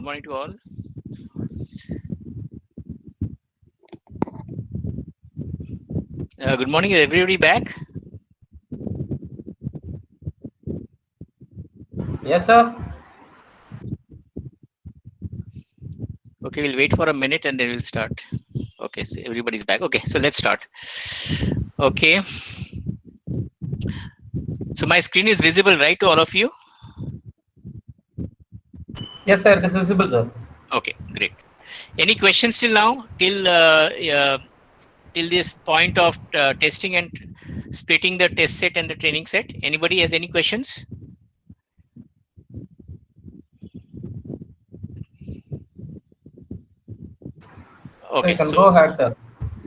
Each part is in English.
morning to all. Good morning, is everybody back? Yes, sir. Okay, we'll wait for a minute and then we'll start. Okay, so everybody's back. Okay, so let's start. Okay, so my screen is visible, right, to all of you? Yes, sir. It is visible, sir. Okay, great. Any questions till now? Till this point of testing and splitting the test set and the training set? Anybody has any questions? So you Okay, can go so ahead, sir.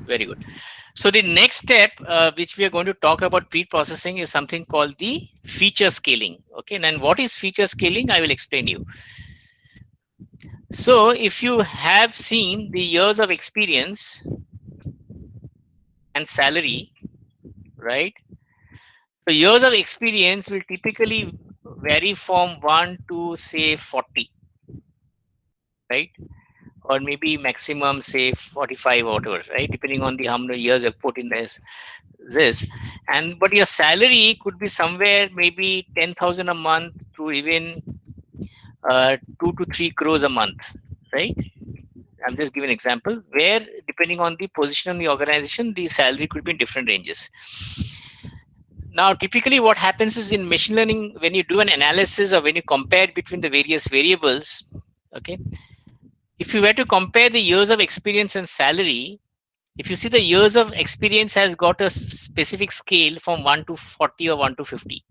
very good. So the next step, which we are going to talk about pre-processing, is something called the feature scaling. Okay, and then what is feature scaling? I will explain you. So if you have seen the years of experience and salary, right? So years of experience will typically vary from 1 to say 40, right? Or maybe maximum say 45 or whatever, right? Depending on the how many years you've put in this. And but your salary could be somewhere maybe 10,000 a month to even 2 to 3 crores a month, right? I'm just giving an example where, depending on the position in the organization, the salary could be in different ranges. Now, typically, what happens is in machine learning, when you do an analysis or when you compare between the various variables, okay, if you were to compare the years of experience and salary, if you see the years of experience has got a specific scale from 1 to 40 or 1 to 50.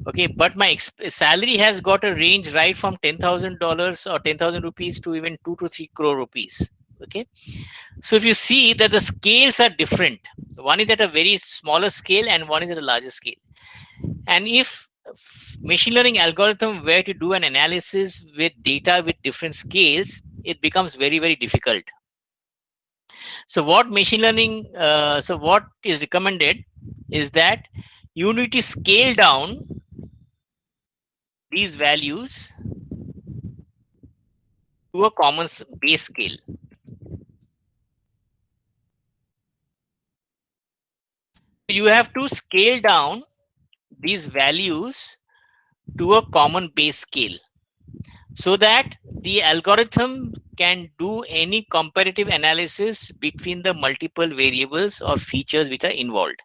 Okay, but my salary has got a range right from $10,000 or 10,000 rupees to even 2 to 3 crore rupees. Okay, so if you see that the scales are different, one is at a very smaller scale and one is at a larger scale. And if machine learning algorithm were to do an analysis with data with different scales, it becomes very, very difficult. So what is recommended is that you need to scale down these values to a common base scale. You have to scale down these values to a common base scale so that the algorithm can do any comparative analysis between the multiple variables or features which are involved.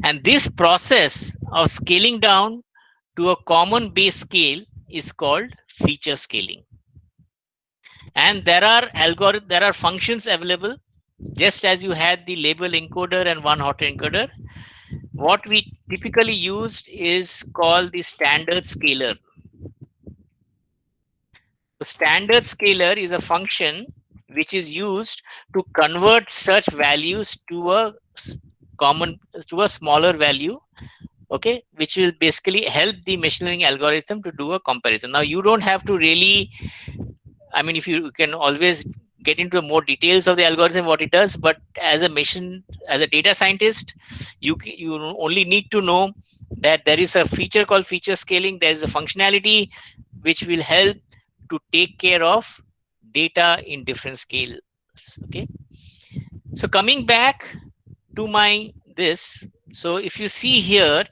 And this process of scaling down to a common base scale is called feature scaling. And there are functions available, just as you had the label encoder and one hot encoder. What we typically used is called the standard scaler. The standard scaler is a function which is used to convert such values to a common to a smaller value, okay, which will basically help the machine learning algorithm to do a comparison. Now you don't have to really, I mean, if you can always get into more details of the algorithm, what it does, but as a data scientist, you only need to know that there is a feature called feature scaling. There is a functionality which will help to take care of data in different scales. Okay. So coming back to my this, so if you see here,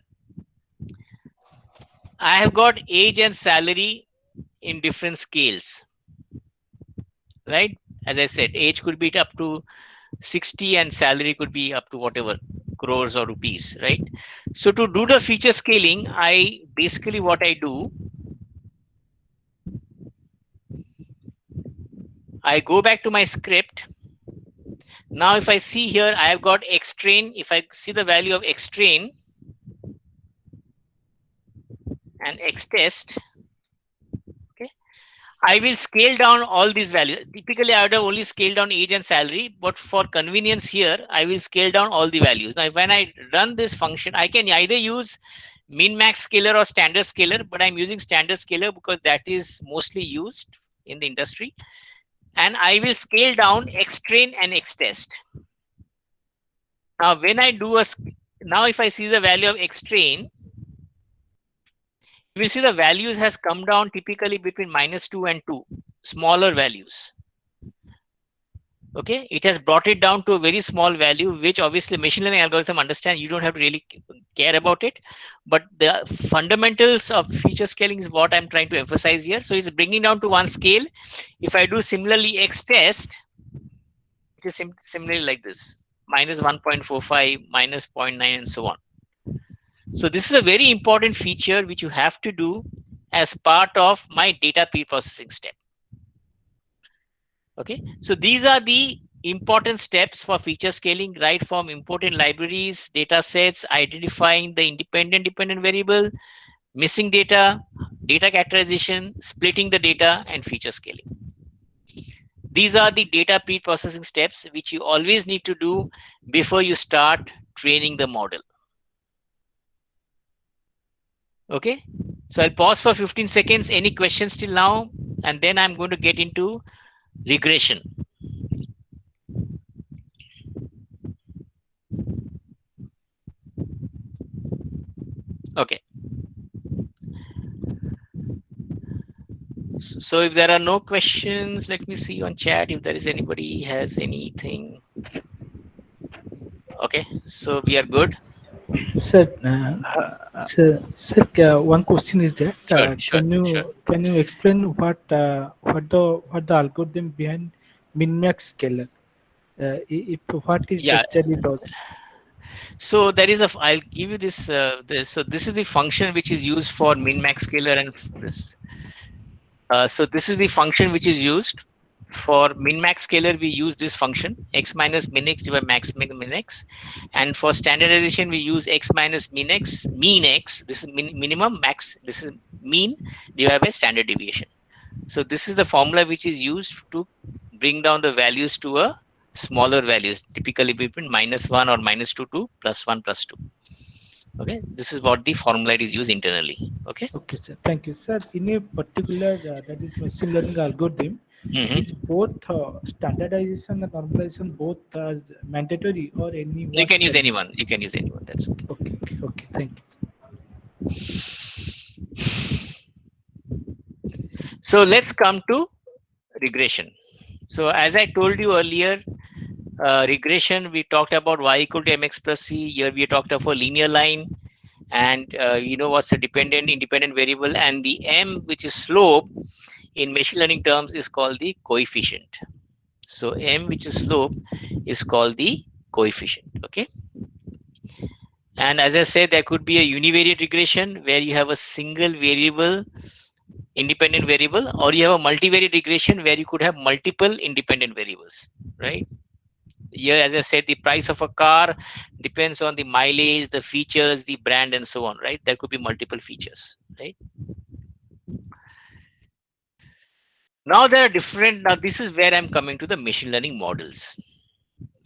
I have got age and salary in different scales, right? As I said, age could be up to 60 and salary could be up to whatever crores or rupees, right? So to do the feature scaling, I basically what I do, I go back to my script. Now, if I see here, I have got xtrain. If I see the value of xtrain and xtest, okay, I will scale down all these values. Typically, I would have only scaled down age and salary, but for convenience here, I will scale down all the values. Now, when I run this function, I can either use min max scaler or standard scaler, but I'm using standard scaler because that is mostly used in the industry. And I will scale down xtrain and xtest. Now, when I do now if I see the value of xtrain, you will see the values has come down typically between -2 and 2, smaller values. Okay, it has brought it down to a very small value, which obviously machine learning algorithm understand. You don't have to really care about it, but the fundamentals of feature scaling is what I'm trying to emphasize here. So it's bringing down to one scale. If I do similarly X test, it is similarly like this: -1.45, -0.9, and so on. So this is a very important feature which you have to do as part of my data pre-processing step. Okay, so these are the important steps for feature scaling, right from important libraries, data sets, identifying the independent dependent variable, missing data, data characterization, splitting the data, and feature scaling. These are the data pre-processing steps which you always need to do before you start training the model. Okay, so I'll pause for 15 seconds. Any questions till now? And then I'm going to get into regression. Okay. So if there are no questions, let me see on chat if there is anybody has anything. Okay, so we are good. Sir, one question is that Sure, sure, sure. can you explain what the algorithm behind min-max scaler? If what is Yeah. actually does? So there is a. I'll give you this. So this is the function which is used for min-max scaler and this. So this is the function which is used for min-max scaler. We use this function x minus min-x divided by max min-x, and for standardization we use x minus min-x mean-x. This is minimum, max. This is mean divided by standard deviation. So this is the formula which is used to bring down the values to a smaller values, typically between -1 or -2 to +1 +2. Okay, this is what the formula is used internally. Okay. Okay, sir. Thank you, sir. In a particular that is machine learning algorithm, is Mm-hmm. both standardization and normalization both mandatory or any You one can use can? anyone. You can use anyone. That's okay. Okay, okay, okay. Thank you. So let's come to regression. So as I told you earlier, regression, we talked about y equal to mx plus c. Here we talked about a linear line, and you know what's a dependent independent variable, and the m, which is slope in machine learning terms, is called the coefficient. So m, which is slope, is called the coefficient. Okay. And as I said, there could be a univariate regression where you have a single variable independent variable, or you have a multivariate regression where you could have multiple independent variables, right? Here, as I said, the price of a car depends on the mileage, the features, the brand, and so on, right? There could be multiple features, right? Now there are different. Now this is where I'm coming to the machine learning models,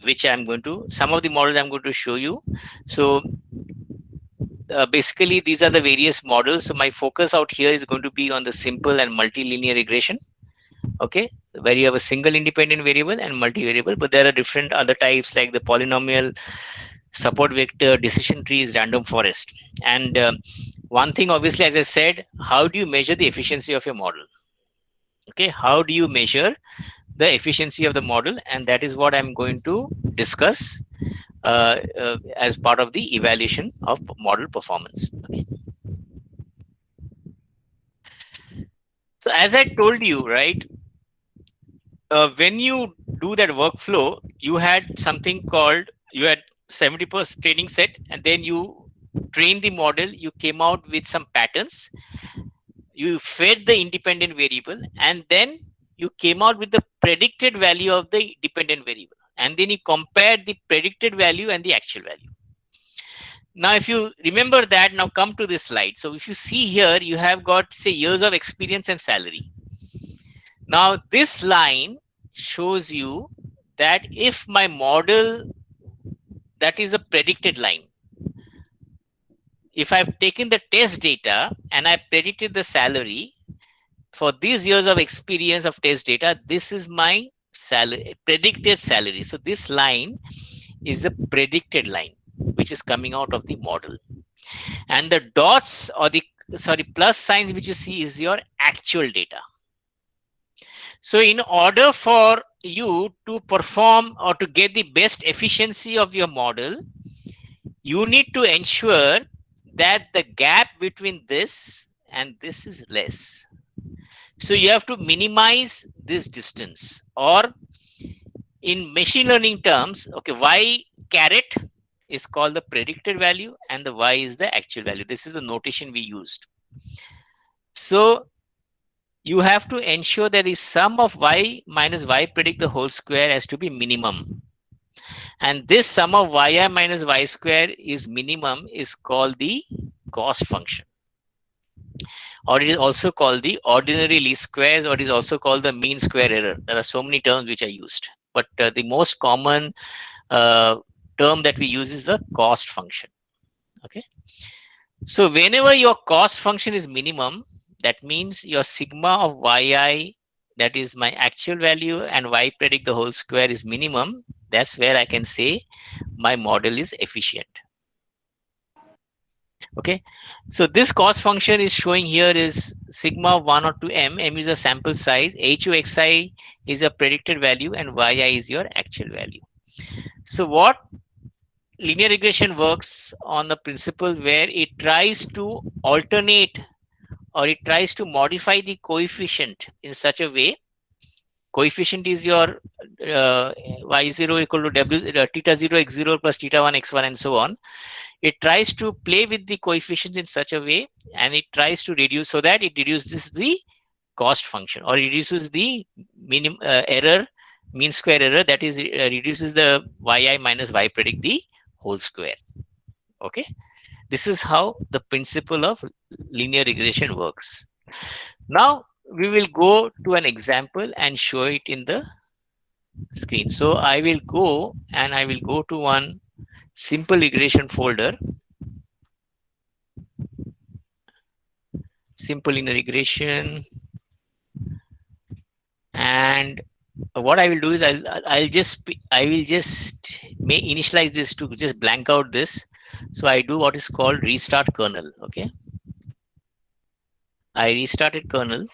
which I'm going to. Some of the models I'm going to show you. So basically, these are the various models. So my focus out here is going to be on the simple and multilinear regression. Okay, where you have a single independent variable and multivariable, but there are different other types like the polynomial, support vector, decision trees, random forest. And one thing, obviously, as I said, how do you measure the efficiency of your model? Okay, how do you measure the efficiency of the model? And that is what I'm going to discuss as part of the evaluation of model performance. Okay. So as I told you, right, when you do that workflow, you had something called, you had 70% training set, and then you train the model, you came out with some patterns, you fed the independent variable, and then you came out with the predicted value of the dependent variable, and then you compared the predicted value and the actual value. Now if you remember that, now come to this slide. So if you see here, you have got, say, years of experience and salary. Now this line shows you that if my model, that is a predicted line, if I've taken the test data and I predicted the salary for these years of experience of test data, this is my salary, predicted salary. So this line is a predicted line which is coming out of the model, and the dots or the plus signs which you see is your actual data. So in order for you to perform or to get the best efficiency of your model, you need to ensure that the gap between this and this is less. So you have to minimize this distance, or in machine learning terms, okay, y caret is called the predicted value and the y is the actual value. This is the notation we used. So you have to ensure that the sum of y minus y predict the whole square has to be minimum. And this sum of yi minus y square is minimum is called the cost function. Or it is also called the ordinary least squares, or it is also called the mean square error. There are so many terms which are used. But the most common term that we use is the cost function. Okay. So whenever your cost function is minimum, that means your sigma of yi, that is my actual value, and y predict the whole square is minimum. That's where I can say my model is efficient. Okay. So this cost function is showing here is sigma of 1 or 2 m. M is a sample size. HUXI is a predicted value, and yi is your actual value. So what linear regression works on the principle where it tries to alternate, or it tries to modify the coefficient in such a way. Coefficient is your y0 equal to w theta 0 x0 plus theta 1 x1 and so on. It tries to play with the coefficients in such a way, and it tries to reduce, so that it reduces the cost function, or reduces the minimum error, mean square error, that is reduces the yi minus y predict the whole square. Okay, this is how the principle of linear regression works. Now we will go to an example and show it in the screen. So I will go to one simple regression folder, simple linear regression, and what I will do is I will just may initialize this to just blank out this. So I do what is called restart kernel. Okay, I restarted kernel,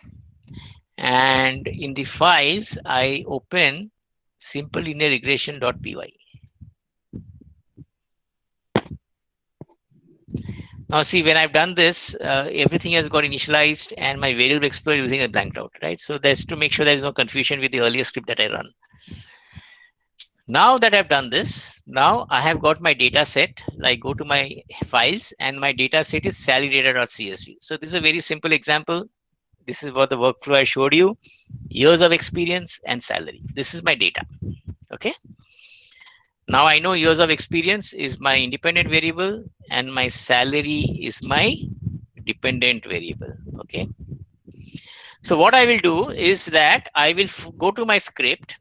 and in the files I open simple linear regression.py. Now see, when I've done this, everything has got initialized and my variable explorer using a blanked out, right? So that's to make sure there's no confusion with the earlier script that I run. Now that I've done this, now I have got my data set. I go to my files and my data set is salary-data.csv. So this is a very simple example. This is what the workflow I showed you, years of experience and salary. This is my data. Okay. Now I know years of experience is my independent variable and my salary is my dependent variable. Okay. So what I will do is that I will go to my script.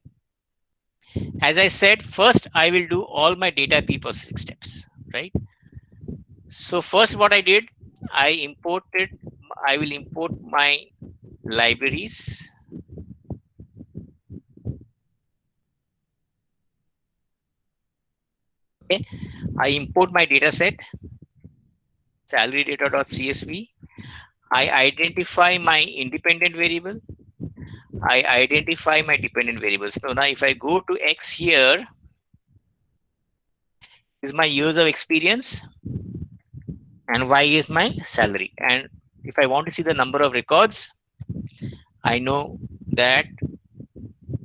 As I said, first I will do all my data pre-processing steps, right? So first what I did, I will import my libraries. Okay. I import my data set, salary data.csv. I identify my independent variable. I identify my dependent variables. So now if I go to X here, is my years of experience and Y is my salary. And if I want to see the number of records, I know that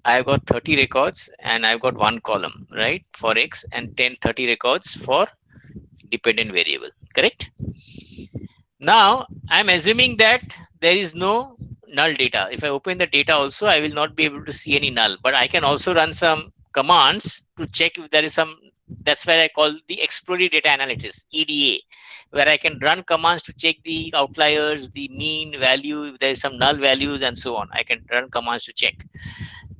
I've got 30 records and I've got one column, right, for X, and 30 records for dependent variable, correct? Now I'm assuming that there is no null data. If I open the data also, I will not be able to see any null, but I can also run some commands to check if there is some. That's where I call the exploratory data analysis, EDA, where I can run commands to check the outliers, the mean value, if there is some null values and so on. I can run commands to check.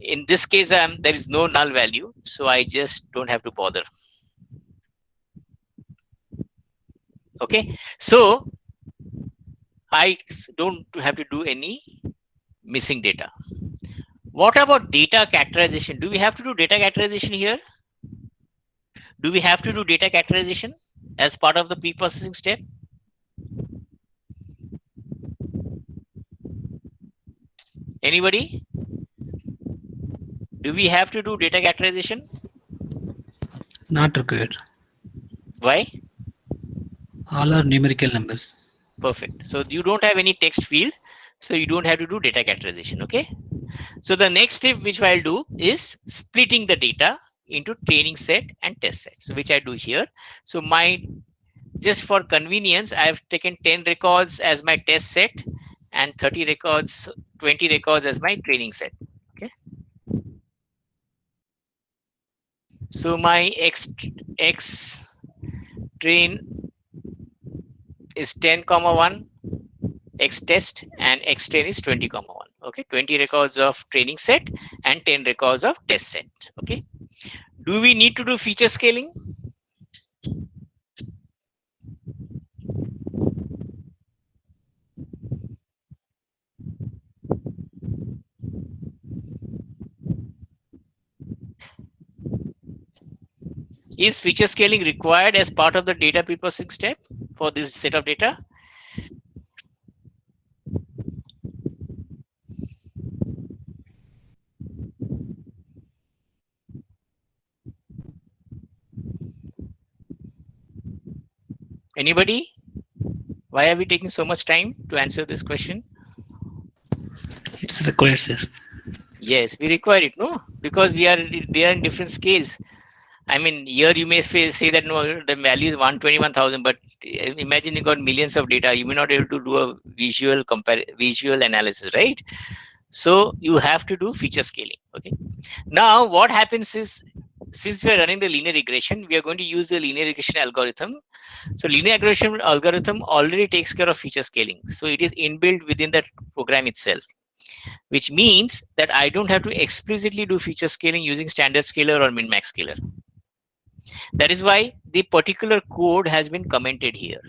In this case, there is no null value, so I just don't have to bother. Okay, so I don't have to do any missing data. What about data categorization? Do we have to do data categorization here? Do we have to do data categorization as part of the pre-processing step? Anybody? Do we have to do data categorization? Not required. Why? All are numerical numbers. Perfect. So you don't have any text field, so you don't have to do data categorization. Okay. So the next step which I'll do is splitting the data into training set and test set. So which I do here. So just for convenience, I have taken 10 records as my test set and 30 records, 20 records as my training set. Okay. So my X train is 10,1, X test and X train is 20,1. Okay, 20 records of training set and 10 records of test set. Okay. Do we need to do feature scaling? Is feature scaling required as part of the data preprocessing step for this set of data? Anybody? Why are we taking so much time to answer this question? It's required, sir. Yes, we require it, no? Because they are in different scales. I mean, here you may say that no, the value is 121,000, but imagine you got millions of data. You may not be able to do a visual analysis, right? So you have to do feature scaling. Okay. Now what happens is, since we are running the linear regression, we are going to use the linear regression algorithm. So linear regression algorithm already takes care of feature scaling. So it is inbuilt within that program itself, which means that I don't have to explicitly do feature scaling using standard scaler or min-max scaler. That is why the particular code has been commented here.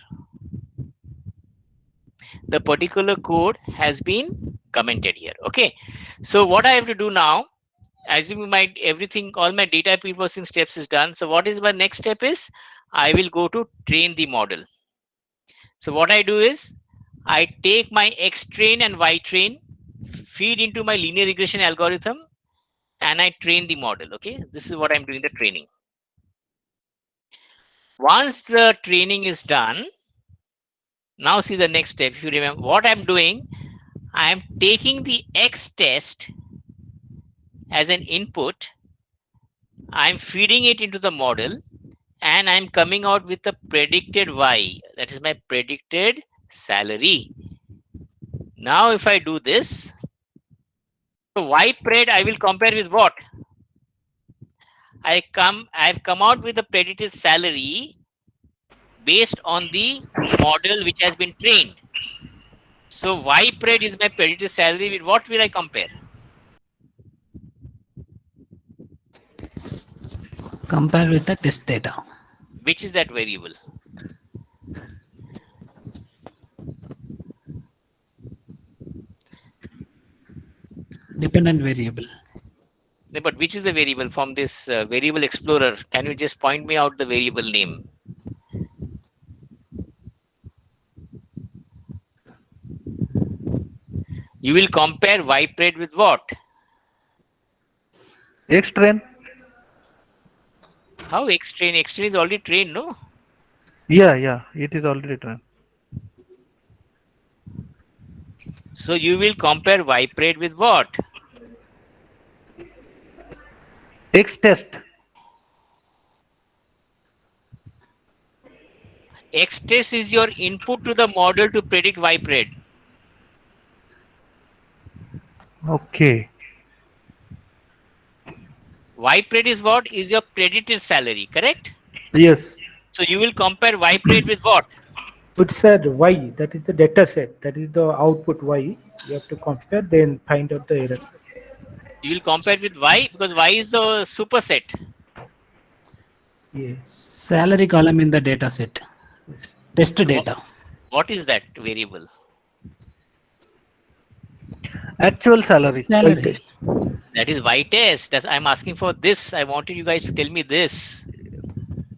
The particular code has been commented here. Okay. So what I have to do now, assuming all my data preprocessing steps is done. So what is my next step is, I will go to train the model. So what I do is, I take my X train and Y train, feed into my linear regression algorithm, and I train the model. Okay. This is what I'm doing, the training. Once the training is done, now see the next step. If you remember what I'm doing, I'm taking the X test as an input, I'm feeding it into the model, and I'm coming out with the predicted Y. That is my predicted salary. Now if I do this, so Y pred I will compare with what? I've come out with the predicted salary based on the model which has been trained. So Y pred is my predicted salary. With what will I compare? Compare with the test data. Which is that variable? Dependent variable. No, but which is the variable from this variable explorer? Can you just point me out the variable name? You will compare Y pred with what? X train. How X train? X train is already trained, no? Yeah, it is already trained. So you will compare Y pred with what? X test. X test is your input to the model to predict Y pred. Okay. Y pred is what? Is your predicted salary, correct? Yes. So you will compare Y pred with what? It said Y, that is the data set, that is the output Y. You have to compare, then find out the error. You will compare with Y because Y is the superset. Yeah. Salary column in the data set. Yes. Test So data. what is that variable? Actual salary. Salary. That is Y test. I'm asking for this. I wanted you guys to tell me this.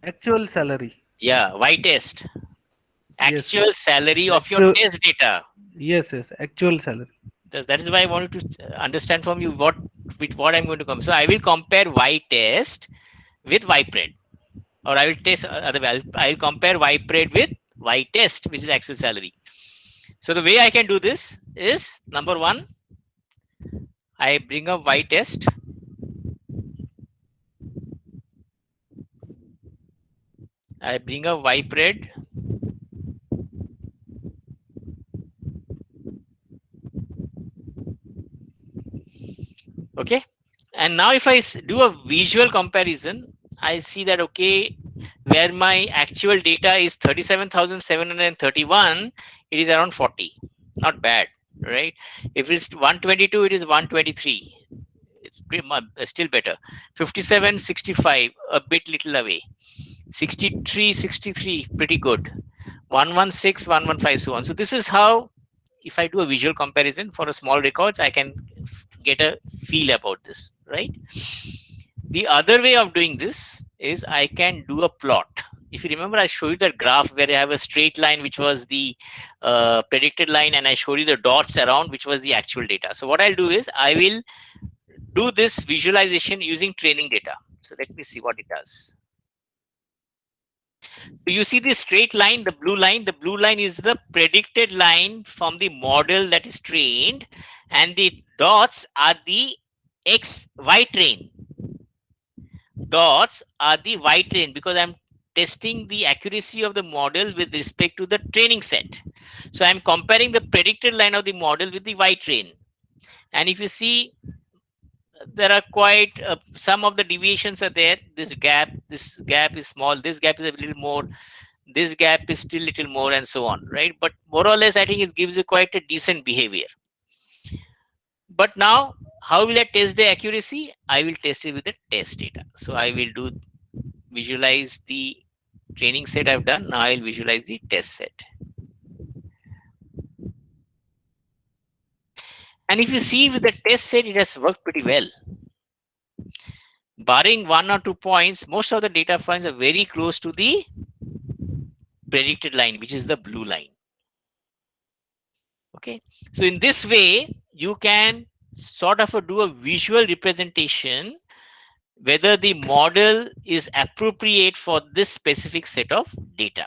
Actual salary. Yeah, Y test. Yes, Actual salary of your Actual- test data. Yes. Actual salary. That is why I wanted to understand from you what I'm going to compare. So I will compare Y test with YPRED, or I will test other way. I'll compare YPRED with Y test, which is actual salary. So the way I can do this is, number one, I bring up Y test. I bring up YPRED. Okay. And now if I do a visual comparison, I see that, okay, where my actual data is 37,731, it is around 40. Not bad, right? If it's 122, it is 123. It's pretty much still better. 57, 65, a bit little away. 63, 63, pretty good. 116, 115, so on. So this is how, if I do a visual comparison for a small records, I can get a feel about this, right? The other way of doing this is I can do a plot. If you remember, I showed you that graph where I have a straight line, which was the predicted line, and I showed you the dots around, which was the actual data. So what I'll do is I will do this visualization using training data. So let me see what it does. So you see this straight line, the blue line. The blue line is the predicted line from the model that is trained, and the dots are the Y train. Dots are the Y train, because I'm testing the accuracy of the model with respect to the training set. So I'm comparing the predicted line of the model with the Y train. And if you see, there are quite some of the deviations are there. This gap is small, this gap is a little more, this gap is still little more, and so on, right? But more or less, I think it gives you quite a decent behavior. But now, how will I test the accuracy? I will test it with the test data. So I will do visualize the training set I've done. Now I'll visualize the test set. And if you see with the test set, it has worked pretty well. Barring 1 or 2 points, most of the data points are very close to the predicted line, which is the blue line. Okay. So in this way, you can sort of do a visual representation whether the model is appropriate for this specific set of data.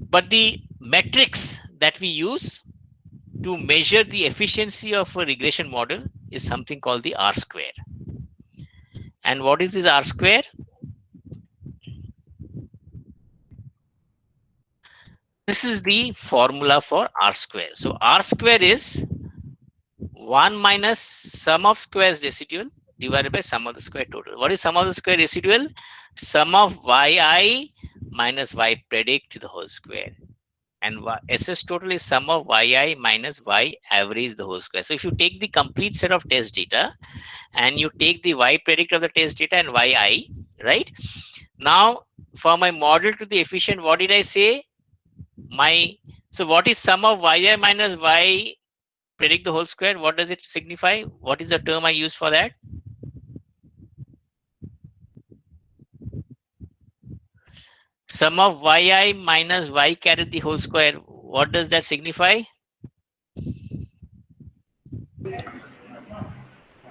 But the metrics that we use to measure the efficiency of a regression model is something called the R square. And what is this R square? This is the formula for R square. So R square is 1 minus sum of squares residual divided by sum of the square total. What is sum of the square residual? Sum of yi minus y predict to the whole square. And SS total is sum of yi minus y average the whole square. So if you take the complete set of test data and you take the y predict of the test data and yi, right? Now for my model to the efficient, what did I say? So what is sum of yi minus y predict the whole square? What does it signify? What is the term I use for that? Sum of yi minus y carried the whole square. What does that signify?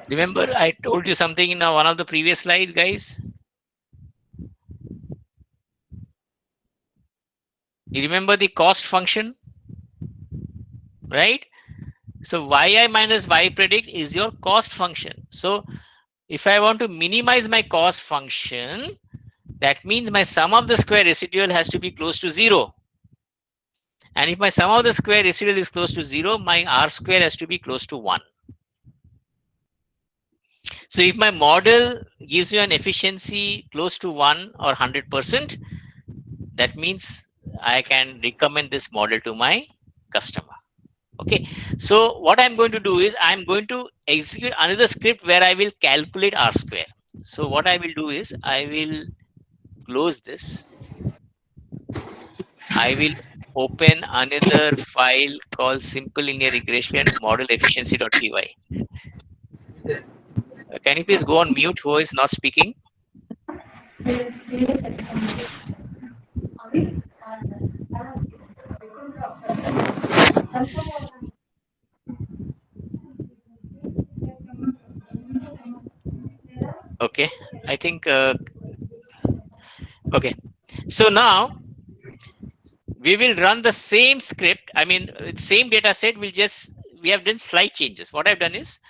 Remember, I told you something in one of the previous slides, guys. You remember the cost function, right? So yi minus y predict is your cost function. So if I want to minimize my cost function, that means my sum of the square residual has to be close to 0. And if my sum of the square residual is close to 0, my R square has to be close to 1. So if my model gives you an efficiency close to 1 or 100%, that means I can recommend this model to my customer. Okay, so what I'm going to do is I'm going to execute another script where I will calculate R square. So what I will do is I will close this. I will open another file called simple linear regression model efficiency.py. Can you please go on mute who is not speaking? Okay, I think, okay. So now we will run the same script. I mean, same data set. We have done slight changes. What I've done is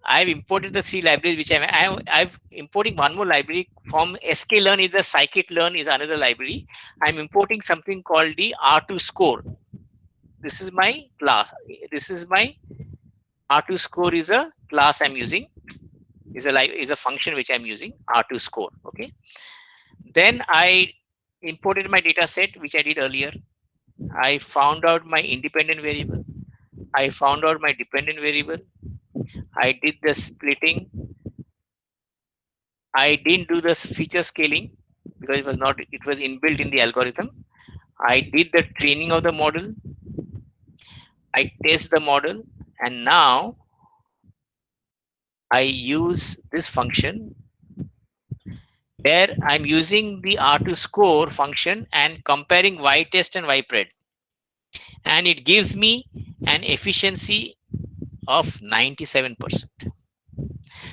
I've imported the three libraries which I've importing one more library from sklearn. Is the scikit-learn is another library. I'm importing something called the R2 score. This is my class. This is my R2 score is a class I'm using. Is a function which I'm using, R2 score. Okay. Then I imported my data set which I did earlier. I found out my independent variable. I found out my dependent variable. I did the splitting. I didn't do the feature scaling because it was inbuilt in the algorithm. I did the training of the model. I test the model, and now I use this function where I'm using the R2 score function and comparing y-test and y-pred. And it gives me an efficiency of 97%.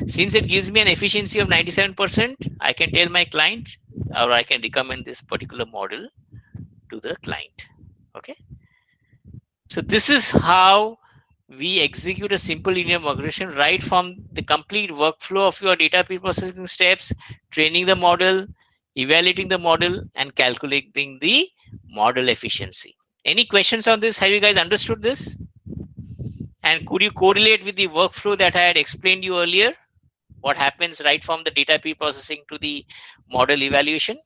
Since it gives me an efficiency of 97%, I can tell my client, or I can recommend this particular model to the client. Okay. So this is how we execute a simple linear regression right from the complete workflow of your data pre-processing steps, training the model, evaluating the model, and calculating the model efficiency. Any questions on this? Have you guys understood this? And could you correlate with the workflow that I had explained you earlier? What happens right from the data pre-processing to the model evaluation?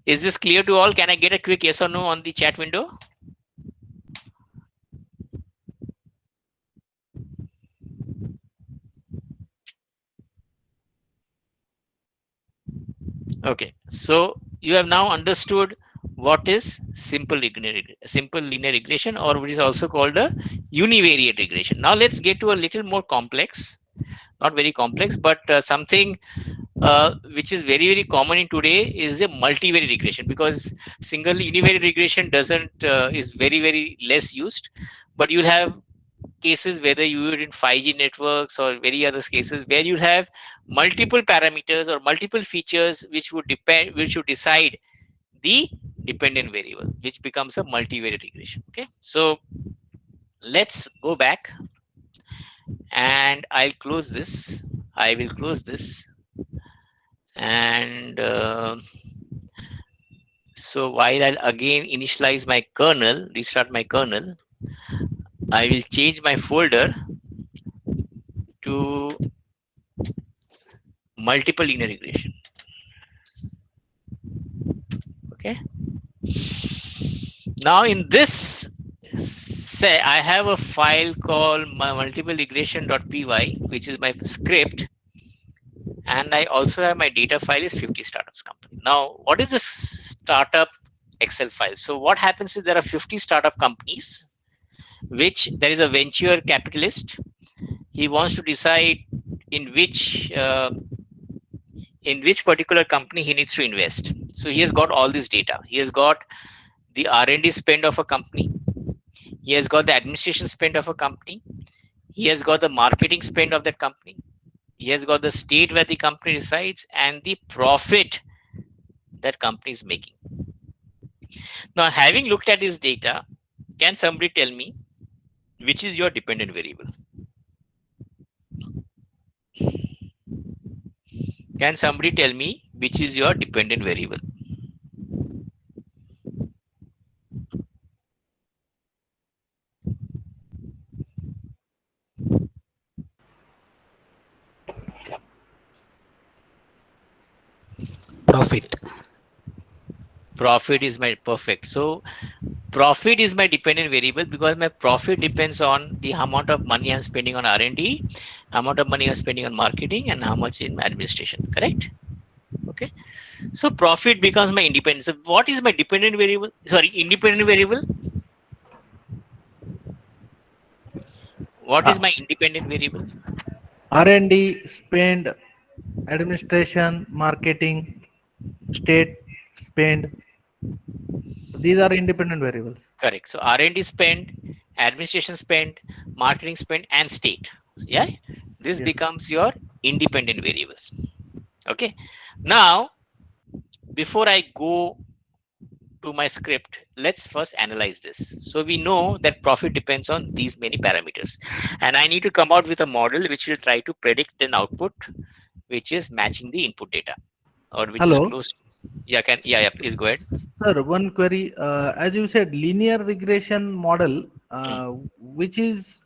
Is this clear to all? Can I get a quick yes or no on the chat window? Okay, so you have now understood what is simple linear regression, or what is also called a univariate regression. Now let's get to a little more complex, not very complex, but something which is very common in today is a multivariate regression, because single univariate regression doesn't is very less used, but you'll have cases whether you are in 5G networks or very other cases where you have multiple parameters or multiple features which would decide the dependent variable, which becomes a multivariate regression. Okay, so let's go back and I'll close this. I will close this, and so while I'll again initialize my kernel, restart my kernel, I will change my folder to multiple linear regression. Okay. Now in this, say I have a file called multiple regression.py, which is my script, and I also have my data file is 50 startups company. Now, what is this startup Excel file? So what happens is there are 50 startup companies, which there is a venture capitalist. He wants to decide in which particular company he needs to invest. So he has got all this data. He has got the R&D spend of a company. He has got the administration spend of a company. He has got the marketing spend of that company. He has got the state where the company resides and the profit that company is making. Now, having looked at this data, can somebody tell me which is your dependent variable? Can somebody tell me which is your dependent variable? Profit. Profit is my perfect. So profit is my dependent variable because my profit depends on the amount of money I'm spending on R&D, amount of money I'm spending on marketing, and how much in my administration. Correct? Okay. So profit becomes my independent. So what is my dependent variable? Sorry, independent variable. What is my independent variable? R&D, spend, administration, marketing, state spend, These are independent variables. Correct. So R&D spend, administration spend, marketing spend, and state. Yeah, this Yes. becomes your independent variables. Okay. Now, before I go to my script, let's first analyze this. So we know that profit depends on these many parameters, and I need to come out with a model which will try to predict an output which is matching the input data, or which is Hello. close. Yeah, please go ahead. Sir, one query. As you said, linear regression model, which is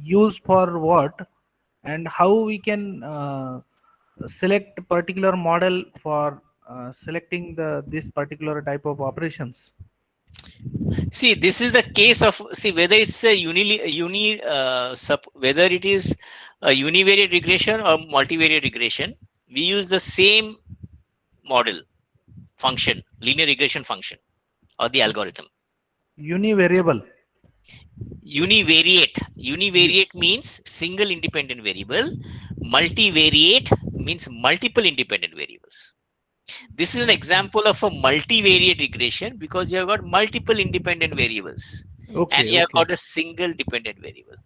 used for what, and how we can select a particular model for selecting this particular type of operations. See, this is the case of, see, whether it's a whether it is a univariate regression or multivariate regression, we use the same model function, linear regression function, or the algorithm. Univariable. Univariate means single independent variable. Multivariate means multiple independent variables. This is an example of a multivariate regression because you have got multiple independent variables and Okay, you have okay. got a single dependent variable.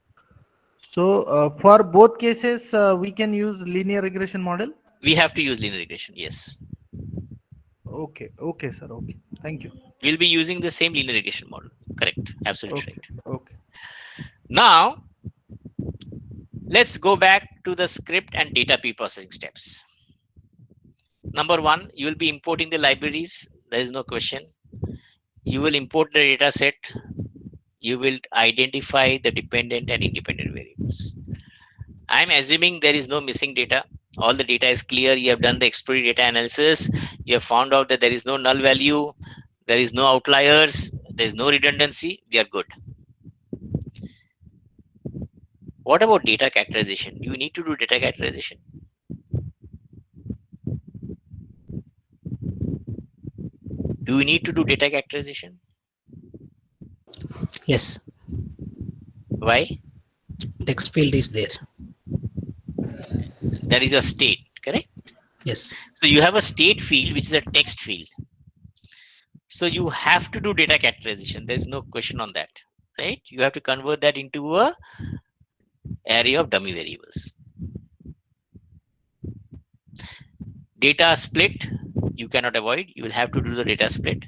So for both cases, we can use linear regression model. We have to use linear regression. Yes, Okay, okay, sir. Okay, thank you. we'll be using the same linear regression model. Correct. Absolutely Okay, right. okay. Now, let's go back to the script and data pre-processing steps. Number one, you will be importing the libraries. There is no question. You will import the data set. You will identify the dependent and independent variables. I'm assuming there is no missing data. All the data is clear. You have done the exploratory data analysis. You have found out that there is no null value. There is no outliers. There is no redundancy. We are good. What about data characterization? Do you need to do data characterization? Do you need to do data characterization? Yes, Why? text field is there. That is your state, correct? Yes, So you have a state field, which is a text field. So you have to do data characterization. There's no question on that, right? You have to convert that into a array of dummy variables. Data split, you cannot avoid. You will have to do the data split.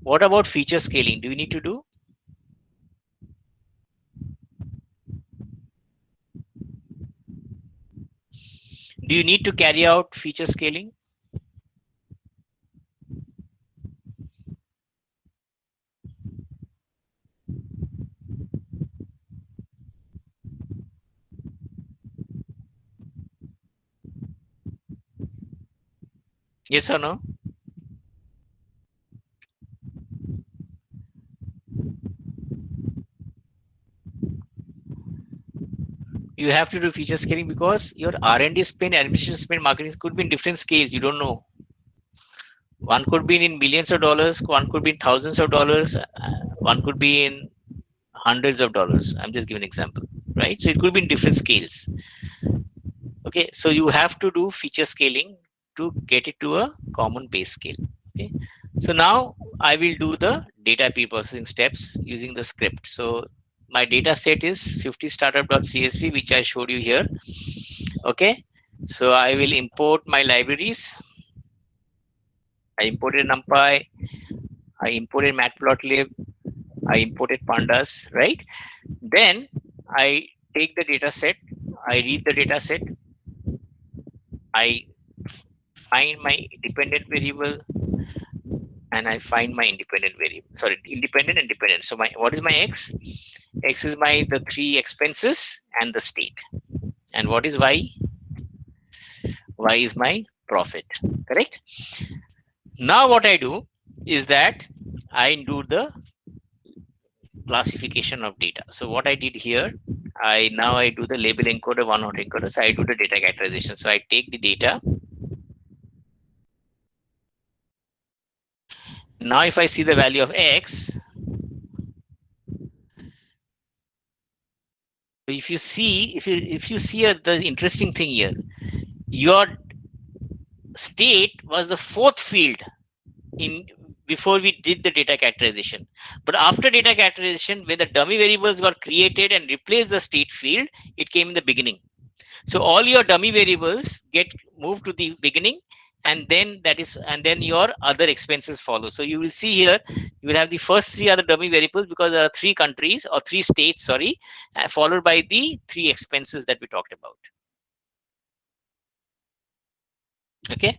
What about feature scaling? Do we need to do? Do you need to carry out feature scaling? Yes or no? You have to do feature scaling because your R&D spend, administration spend, marketing could be in different scales. You don't know. One could be in millions of dollars, one could be in thousands of dollars, one could be in hundreds of dollars. I'm just giving an example, right? So it could be in different scales. Okay, so you have to do feature scaling to get it to a common base scale. Okay, so now I will do the data pre-processing steps using the script. So my data set is 50 startup.csv, which I showed you here. Okay, so I will import my libraries. I imported NumPy, I imported Matplotlib, I imported pandas, right? Then I take the data set, I read the data set, I find my dependent variable, and I find my independent variable. Sorry, independent and dependent. So my, what is my x? X is my the three expenses and the state. And what is y? Y is my profit. Correct? Now what I do is that I do the classification of data. So what I did here, I do the label encoder, one hot encoder. So I do the data characterization. So I take the data. Now if I see the value of x, if you see the interesting thing here, your state was the fourth field in before we did the data characterization. But after data characterization, when the dummy variables got created and replaced the state field, it came in the beginning. So all your dummy variables get moved to the beginning, and then your other expenses follow. So you will see here, you will have the first three other dummy variables because there are three countries or three states, sorry, followed by the three expenses that we talked about. Okay.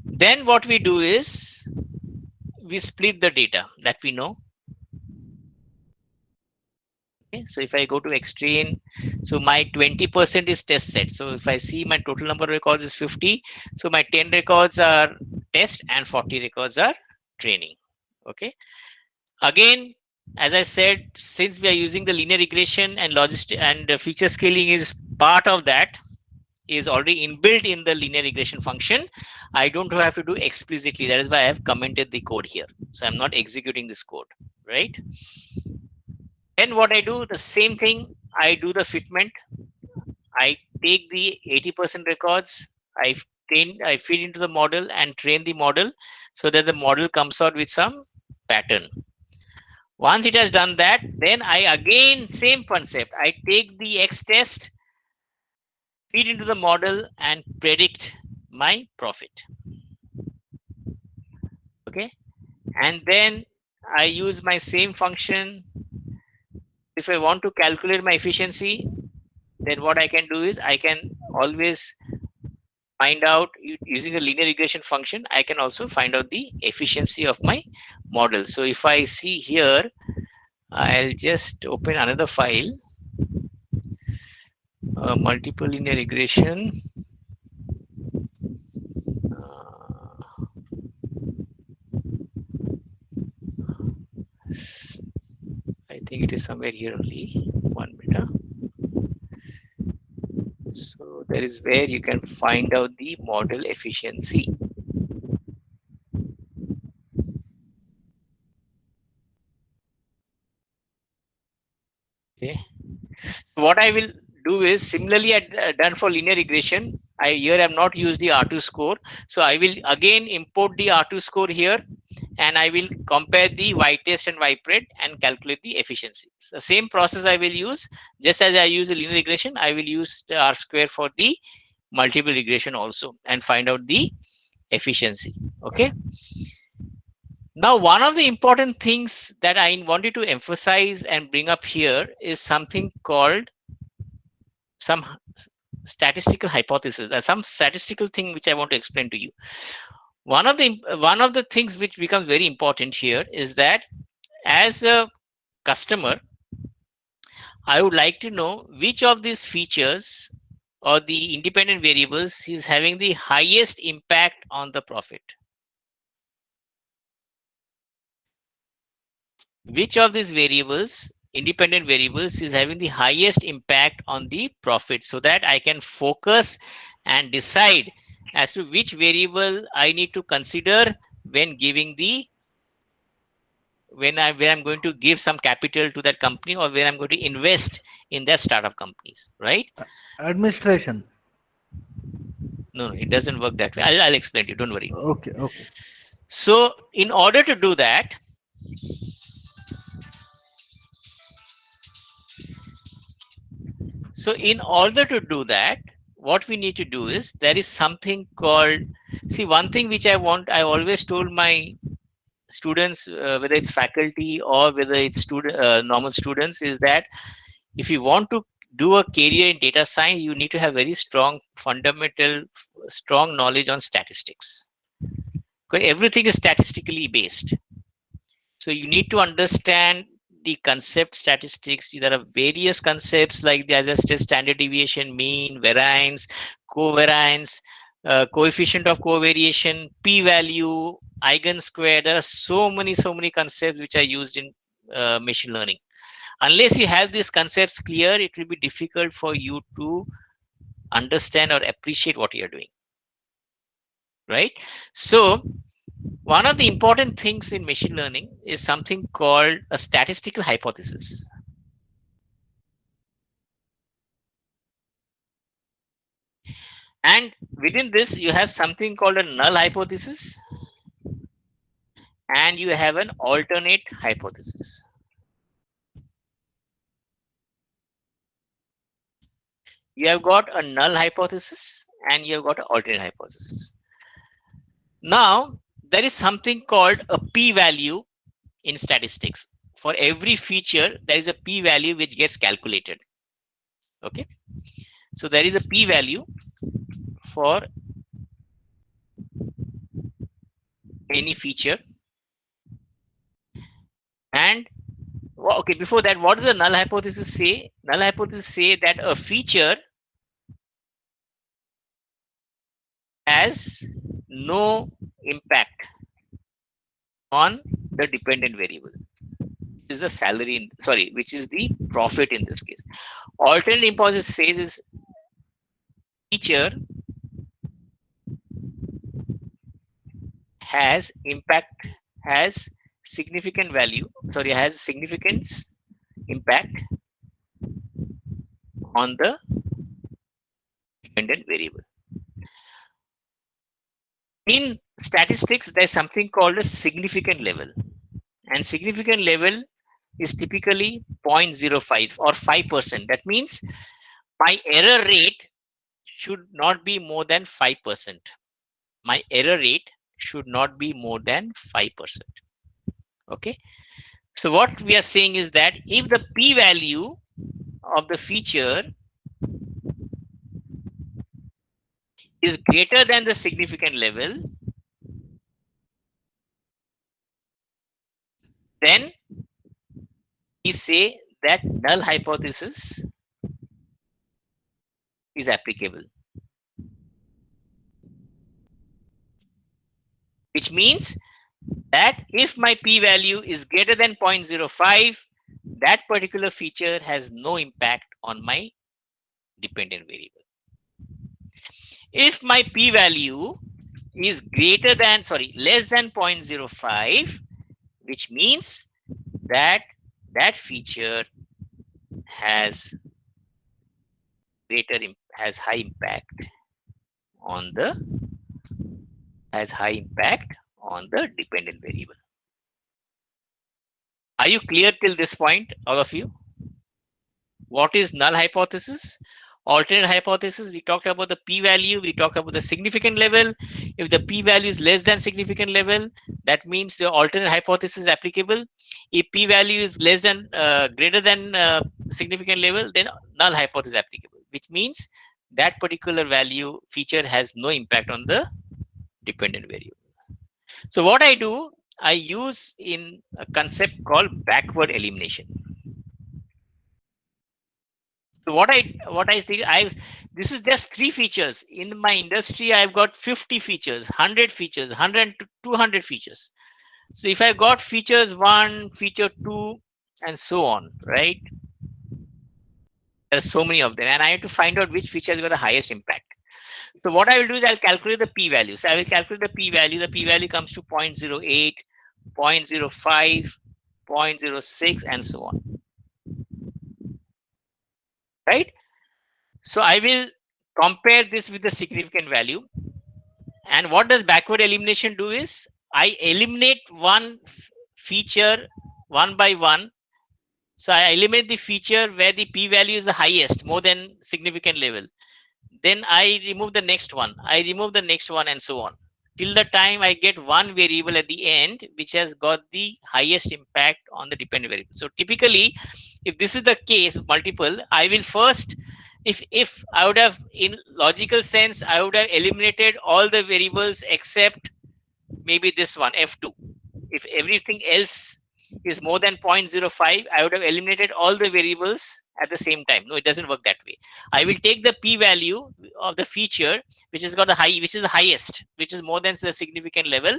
Then what we do is we split the data that we know. Okay, so if I go to Xtrain, so my 20% is test set. So if I see my total number of records is 50, so my 10 records are test and 40 records are training. Okay. Again, as I said, since we are using the linear regression and logistic and feature scaling is part of that, is already inbuilt in the linear regression function. I don't have to do explicitly. That is why I have commented the code here. So I'm not executing this code, right? Then what I do, the same thing, I do the fitment. I take the 80% records, I feed into the model and train the model so that the model comes out with some pattern. Once it has done that, then I again, same concept. I take the X test, feed into the model and predict my profit. Okay. And then I use my same function. If I want to calculate my efficiency, then what I can do is I can always find out using the linear regression function. I can also find out the efficiency of my model. So if I see here, I'll just open another file, multiple linear regression. I think it is somewhere here only. 1 minute. So that is where you can find out the model efficiency. Okay. What I will do is similarly done for linear regression. Here I've not used the R2 score. So I will again import the R2 score here and I will compare the y-test and y-pred and calculate the efficiency. It's the same process I will use. Just as I use the linear regression, I will use the R square for the multiple regression also and find out the efficiency. Okay. Now, one of the important things that I wanted to emphasize and bring up here is something called some statistical hypothesis. There's some statistical thing which I want to explain to you. One of the things which becomes very important here is that as a customer, I would like to know which of these features or the independent variables is having the highest impact on the profit. Which of these variables, independent variables, is having the highest impact on the profit, so that I can focus and decide as to which variable I need to consider when giving the when I'm going to give some capital to that company or when I'm going to invest in that startup companies, right? Administration. No, it doesn't work that way. I'll explain to you. Don't worry. Okay, okay. So in order to do that, what we need to do is there is something called, see, one thing which I always told my students, whether it's faculty or whether it's normal students, is that if you want to do a career in data science, you need to have very strong fundamental, strong knowledge on statistics. Because everything is statistically based. So you need to understand the concept statistics. There are various concepts like the, as I said, standard deviation, mean, variance, covariance, coefficient of covariation, p-value, eigensquare. There are so many concepts which are used in machine learning. Unless you have these concepts clear, it will be difficult for you to understand or appreciate what you're doing. Right? So one of the important things in machine learning is something called a statistical hypothesis. And within this, you have something called a null hypothesis and you have an alternate hypothesis. You have got a null hypothesis and you have got an alternate hypothesis. Now, there is something called a p-value in statistics. For every feature, there is a p-value which gets calculated. Okay. So there is a p-value for any feature. And okay, before that, what does the null hypothesis say? Null hypothesis say that a feature has no impact on the dependent variable, which is the salary in, sorry, which is the profit in this case. Alternate hypothesis says is feature has impact, has significant value, sorry, has significance impact on the dependent variable. In statistics, there's something called a significant level, and significant level is typically 0.05 or 5%. That means my error rate should not be more than 5%. My error rate should not be more than 5%. Okay. So what we are saying is that if the p-value of the feature is greater than the significant level, then we say that null hypothesis is applicable. Which means that if my p-value is greater than 0.05, that particular feature has no impact on my dependent variable. If my p-value is greater than, sorry, less than 0.05, which means that that feature has high impact on the dependent variable. Are you clear till this point, all of you? What is null hypothesis? Alternate hypothesis, we talked about the p-value, we talked about the significant level. If the p-value is less than significant level, that means the alternate hypothesis is applicable. If p-value is less than greater than significant level, then null hypothesis is applicable, which means that particular value feature has no impact on the dependent variable. So what I do, I use in a concept called backward elimination. So what I see, this is just 3 features. In my industry, I've got 50 features, 100 features, 100 to 200 features. So if I got features 1, feature 2, and so on, right? There's so many of them, and I have to find out which feature has got the highest impact. So what I will do is I'll calculate the p-value. So I will calculate the p-value. The p-value comes to 0.08, 0.05, 0.06, and so on. Right? So I will compare this with the significant value. And what does backward elimination do is I eliminate one feature one by one. So I eliminate the feature where the p-value is the highest, more than significant level. Then I remove the next one. I remove the next one, and so on, till the time I get one variable at the end which has got the highest impact on the dependent variable. So typically, if this is the case, multiple, I will first, if I would have, in logical sense, I would have eliminated all the variables except maybe this one, F2. If everything else is more than 0.05, I would have eliminated all the variables at the same time. No, it doesn't work that way. I will take the p-value of the feature which has got the which is the highest, which is more than the significant level.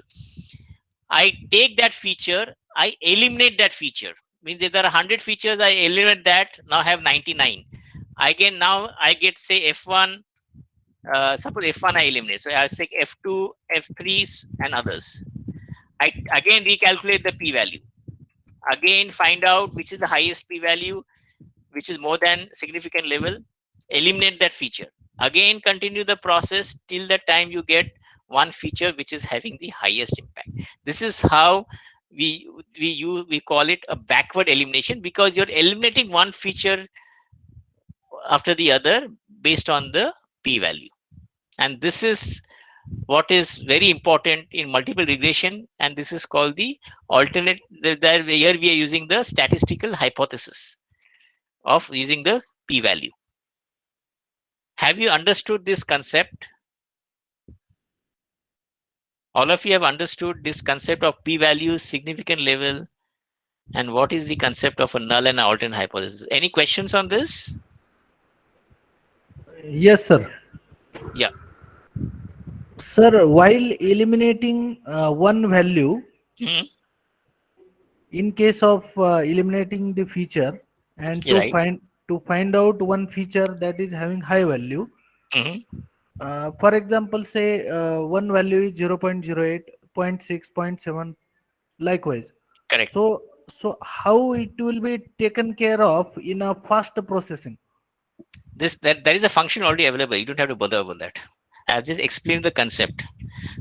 I take that feature, I eliminate that feature. Means if there are 100 features, I eliminate that. Now I have 99. Again, now I get, say, F1. Suppose F1 I eliminate. So I'll say F2, F3, and others. I again recalculate the p-value. Again, find out which is the highest p-value, which is more than significant level, eliminate that feature. Again, continue the process till the time you get one feature which is having the highest impact. This is how we call it a backward elimination, because you're eliminating one feature after the other based on the p-value. And this is what is very important in multiple regression, and this is called the alternate. Here we are using the statistical hypothesis of using the p-value. Have you understood this concept? All of you have understood this concept of p-values, significant level, and what is the concept of a null and an alternate hypothesis? Any questions on this? Yes, sir. Yeah. Sir, while eliminating one value, Mhm. in case of eliminating the feature, and You're right. to find out one feature that is having high value, Mhm. for example, say one value is 0.08, 0.6, 0.7, likewise. Correct. So how it will be taken care of in a fast processing? There is a function already available. You don't have to bother about that. I've just explained the concept.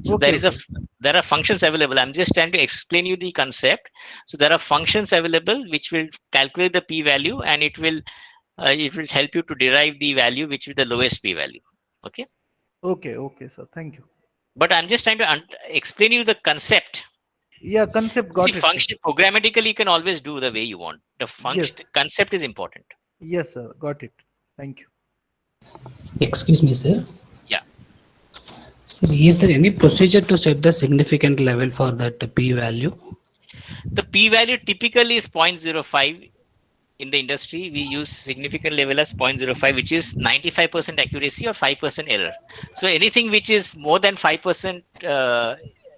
So Okay, okay. there are functions available. I'm just trying to explain you the concept. So there are functions available which will calculate the p-value, and it will help you to derive the value which is the lowest p-value. Okay. Okay, okay, sir. Thank you. But I'm just trying to explain you the concept. Yeah, concept See, got it, sir. function programmatically you can always do the way you want. The function Yes, concept is important. yes, sir. Got it. Thank you. Excuse me, sir. Yeah. Sir, is there any procedure to set the significant level for that p-value? The p-value typically is 0.05. In the industry, we use significant level as 0.05, which is 95% accuracy or 5% error. So anything which is more than 5%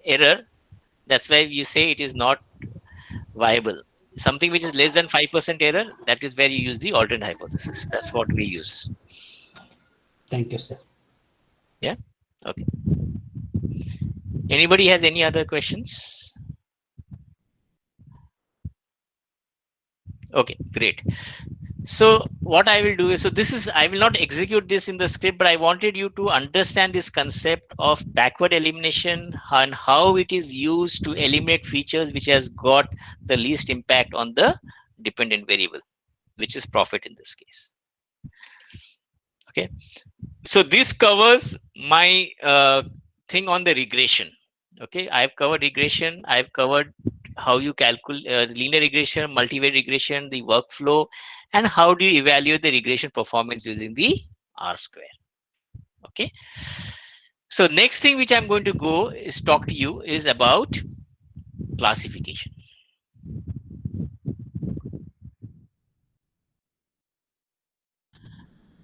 error, that's why you say it is not viable. Something which is less than 5% error, that is where you use the alternate hypothesis. That's what we use. Thank you, sir. Yeah. Okay. Anybody has any other questions? Okay, great. So what I will do is, I will not execute this in the script, but I wanted you to understand this concept of backward elimination and how it is used to eliminate features which has got the least impact on the dependent variable, which is profit in this case. Okay. So this covers my thing on the regression. Okay. I've covered regression. I've covered how you calculate linear regression, multivariate regression, the workflow, and how do you evaluate the regression performance using the R square. Okay. So next thing which I'm going to go is talk to you is about classification.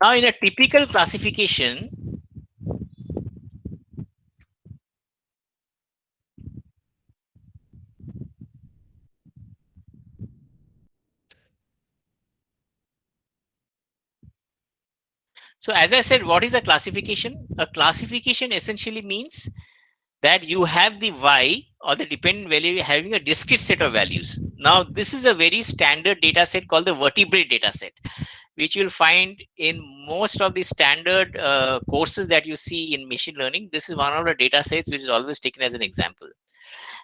Now in a typical classification, so as I said, what is a classification? A classification essentially means that you have the y or the dependent value having a discrete set of values. Now, this is a very standard data set called the vertebrate data set, which you'll find in most of the standard courses that you see in machine learning. This is one of the data sets which is always taken as an example.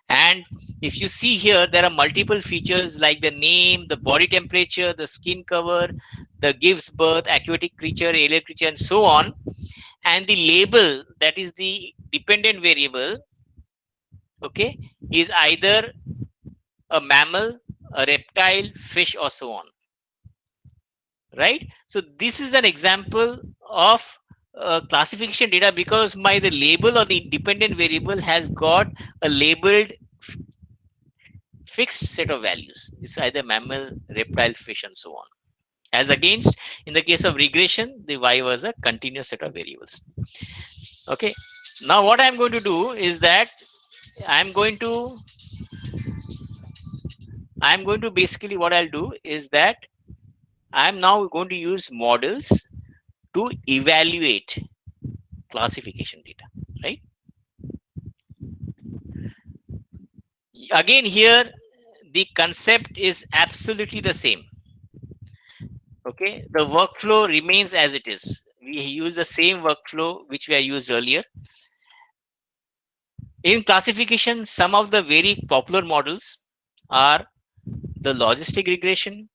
And if you see here, there are multiple features like the name, the body temperature, the skin cover, the gives birth, aquatic creature, alien creature, and so on. And the label, that is the dependent variable, okay, is either a mammal, a reptile, fish, or so on. Right? So this is an example of classification data, because the label or the independent variable has got a labeled fixed set of values. It's either mammal, reptile, fish, and so on. As against, in the case of regression, the y was a continuous set of variables. Okay. Now what I'm going to do is that I'm going to basically, what I'll do is that I'm now going to use models to evaluate classification data, right? Again, here the concept is absolutely the same. Okay, the workflow remains as it is. we use the same workflow which we have used earlier. In classification, some of the very popular models are the logistic regression,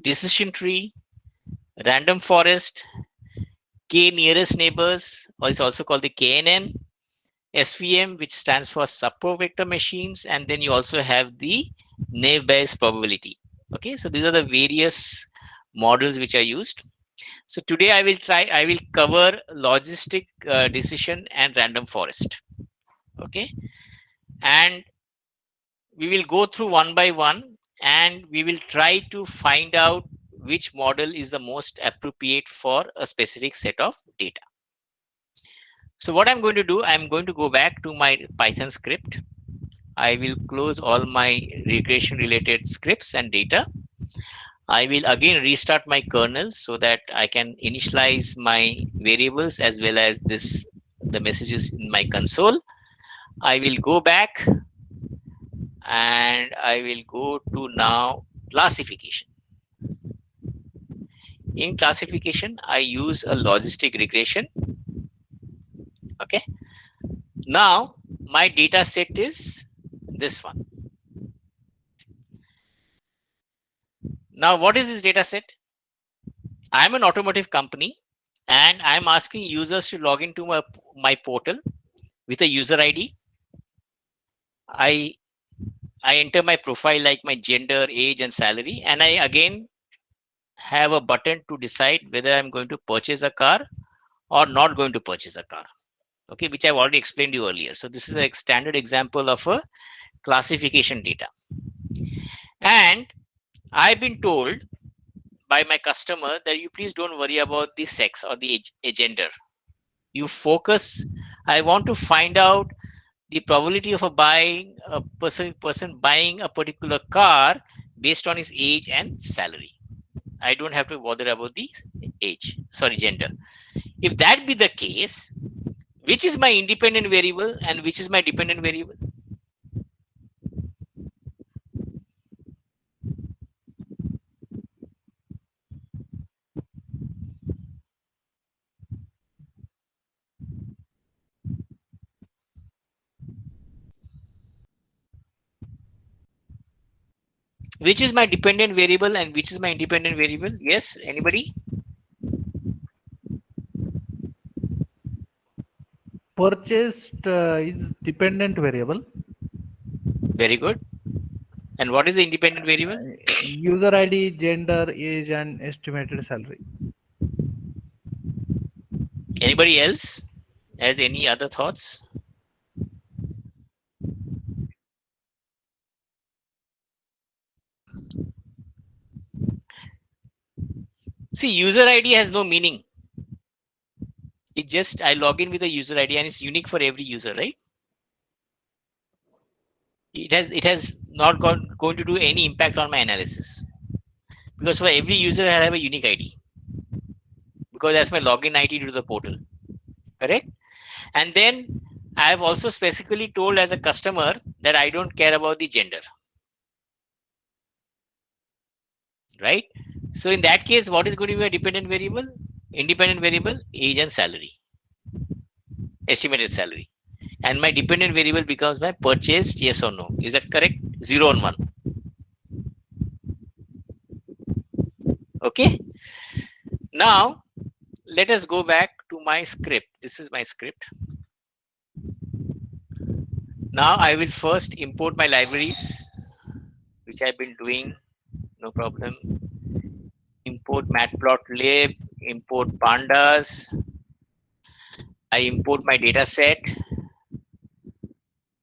decision tree, random forest, K nearest neighbors, or it's also called the KNN, SVM, which stands for support vector machines, and then you also have the naive Bayes probability. Okay, so these are the various models which are used. So today I will cover logistic decision and random forest. Okay, and we will go through one by one, and we will try to find out which model is the most appropriate for a specific set of data. So what I'm going to do, I'm going to go back to my Python script. I will close all my regression related scripts and data. I will again restart my kernel so that I can initialize my variables as well as the messages in my console. I will go back and I will go to now classification. In classification, I use a logistic regression. Okay. Now my data set is this one. Now what is this data set? I'm an automotive company and I'm asking users to log into my portal with a user ID. I enter my profile like my gender, age, and salary, and I again have a button to decide whether I'm going to purchase a car or not going to purchase a car. Okay, which I've already explained to you earlier. So this is a standard example of a classification data. And I've been told by my customer that you please don't worry about the sex or the age, gender. You focus. I want to find out the probability of a person buying a particular car based on his age and salary. I don't have to bother about the gender. If that be the case, which is my independent variable and which is my dependent variable? Which is my dependent variable and which is my independent variable? Yes, anybody? Purchased is dependent variable. Very good. And what is the independent variable? User ID, gender, age, and estimated salary. Anybody else has any other thoughts? See, user ID has no meaning. It just I log in with a user ID and it's unique for every user, right? It has not going to do any impact on my analysis because for every user I have a unique ID because that's my login ID to the portal, correct? And then I have also specifically told as a customer that I don't care about the gender, right? So in that case, what is going to be a dependent variable? Independent variable, age and salary, estimated salary. And my dependent variable becomes my purchased, yes or no. Is that correct? 0 and 1. Okay. Now, let us go back to my script. This is my script. Now, I will first import my libraries, which I've been doing, no problem. Import matplotlib, import pandas. I import my data set,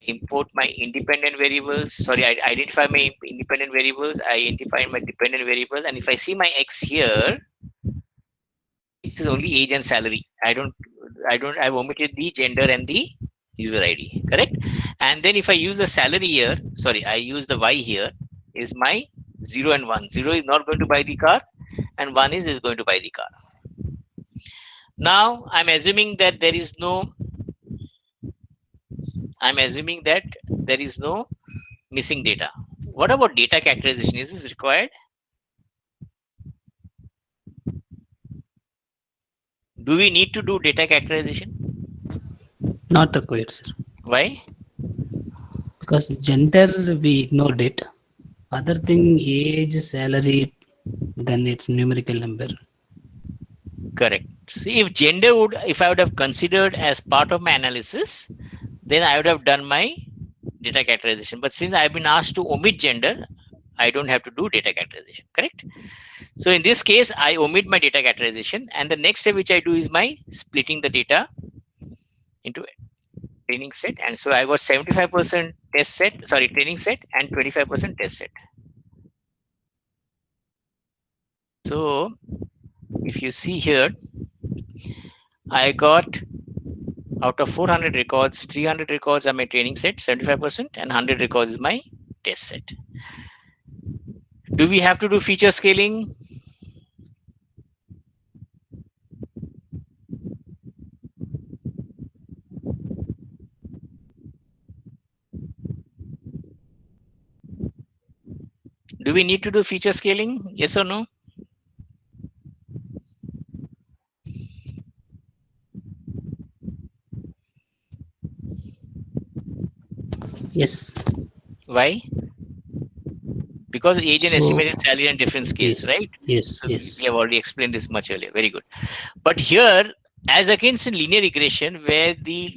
import my independent variables. Sorry, I identify my independent variables. I identify my dependent variable. And if I see my X here, it is only age and salary. I've omitted the gender and the user ID, correct? And then if I use the salary here, sorry, I use the Y here, is my 0 and 1. 0 is not going to buy the car and 1 is going to buy the car. Now I'm assuming that there is no missing data. What about data characterization? Is this required? Do we need to do data categorization? Not required, sir. Why? Because gender we ignored it. Other thing, age, salary, then it's numerical number. Correct. See, if gender would, if I would have considered as part of my analysis, then I would have done my data categorization. But since I've been asked to omit gender, I don't have to do data categorization. Correct. So in this case, I omit my data categorization, and the next step which I do is my splitting the data into training set. And so I got 75% test set, sorry, training set, and 25% test set. So if you see here, I got out of 400 records, 300 records are my training set, 75%, and 100 records is my test set. Do we have to do feature scaling? Do we need to do feature scaling? Yes or no? Yes. Why? Because age and So estimated salary are different scales, yes, right? yes, So yes. we have already explained this much earlier. Very good. But here, as against in linear regression, where the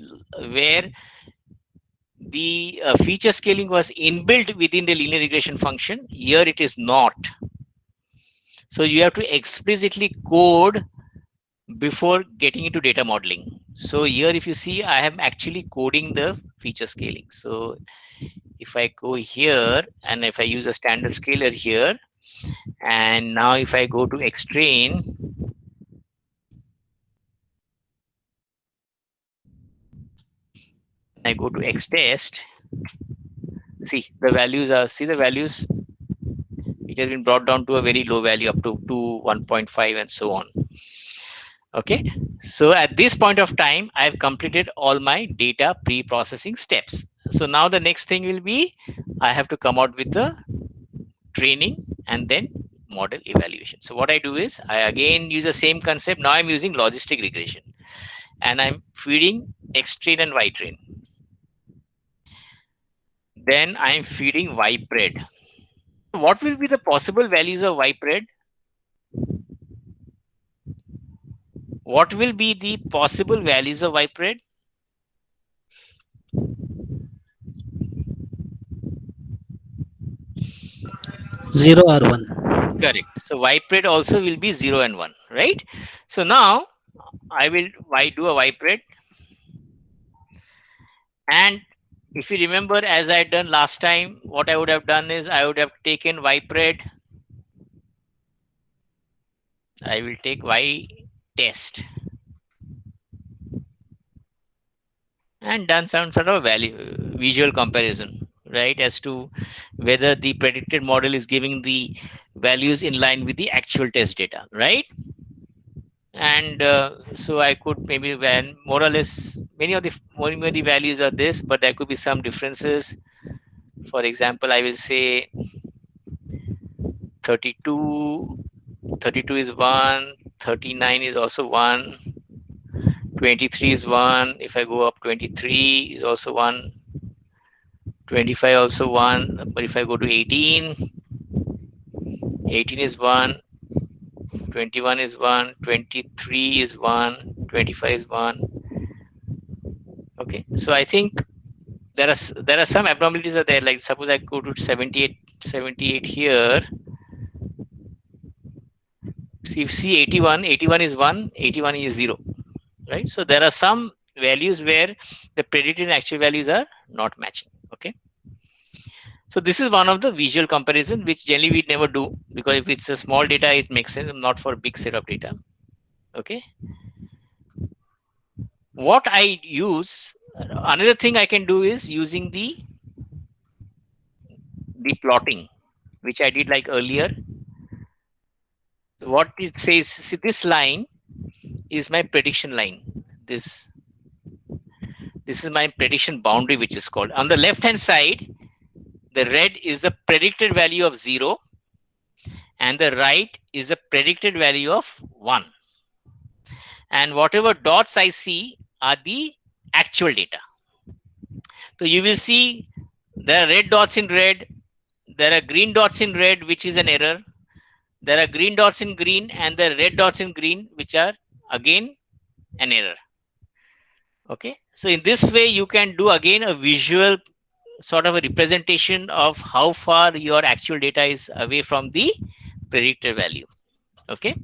feature scaling was inbuilt within the linear regression function, here it is not. So you have to explicitly code before getting into data modeling. So here, if you see, I am actually coding the feature scaling. So if I go here and if I use a standard scaler here, and now if I go to xtrain, I go to xtest, see the values, it has been brought down to a very low value up to 1.5 and so on. Okay, so at this point of time, I've completed all my data pre-processing steps. So now the next thing will be, I have to come out with the training and then model evaluation. So what I do is I again use the same concept. Now I'm using logistic regression and I'm feeding xtrain and ytrain. Then I'm feeding ypred. What will be the possible values of ypred? What will be the possible values of ypred? 0 or 1. Correct. So ypred also will be 0 and 1, right? So now I will do a ypred, and if you remember, as I had done last time, what I would have done is I would have taken ypred, I will take y test and done some sort of visual comparison, right, as to whether the predicted model is giving the values in line with the actual test data, right? And so I could maybe, when more or less many of the values are this, but there could be some differences. For example, I will say 32 is 1, 39 is also 1, 23 is 1. If I go up, 23 is also 1, 25 also 1. But if I go to 18 is 1, 21 is 1, 23 is 1, 25 is 1. Okay, so I think there are some abnormalities are there. Like suppose I go to 78 here. See 81 is 1, 81 is 0, right? So there are some values where the predicted and actual values are not matching. Okay, so this is one of the visual comparison which generally we never do, because if it's a small data it makes sense, not for a big set of data. Okay, what I use, another thing I can do is using the plotting, which I did like earlier. What it says, see, this line is my prediction line. This is my prediction boundary, which is called. On the left hand side, the red is the predicted value of 0, and the right is the predicted value of 1. and whatever dots I see are the actual data. So you will see there are red dots in red, there are green dots in red, which is an error. There are green dots in green, and the red dots in green, which are again an error. Okay, so in this way you can do again a visual sort of a representation of how far your actual data is away from the predicted value. Okay,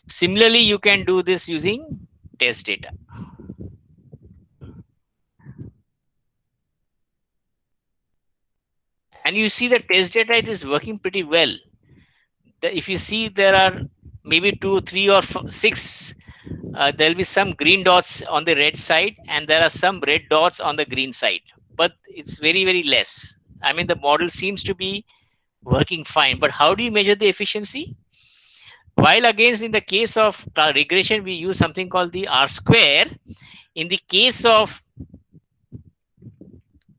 similarly you can do this using test data. And you see the test data, it is working pretty well. If you see, there are maybe 2, 3, or 6, there will be some green dots on the red side, and there are some red dots on the green side, but it's very, very less. I mean, the model seems to be working fine. But how do you measure the efficiency? While against in the case of regression, we use something called the R square. In the case of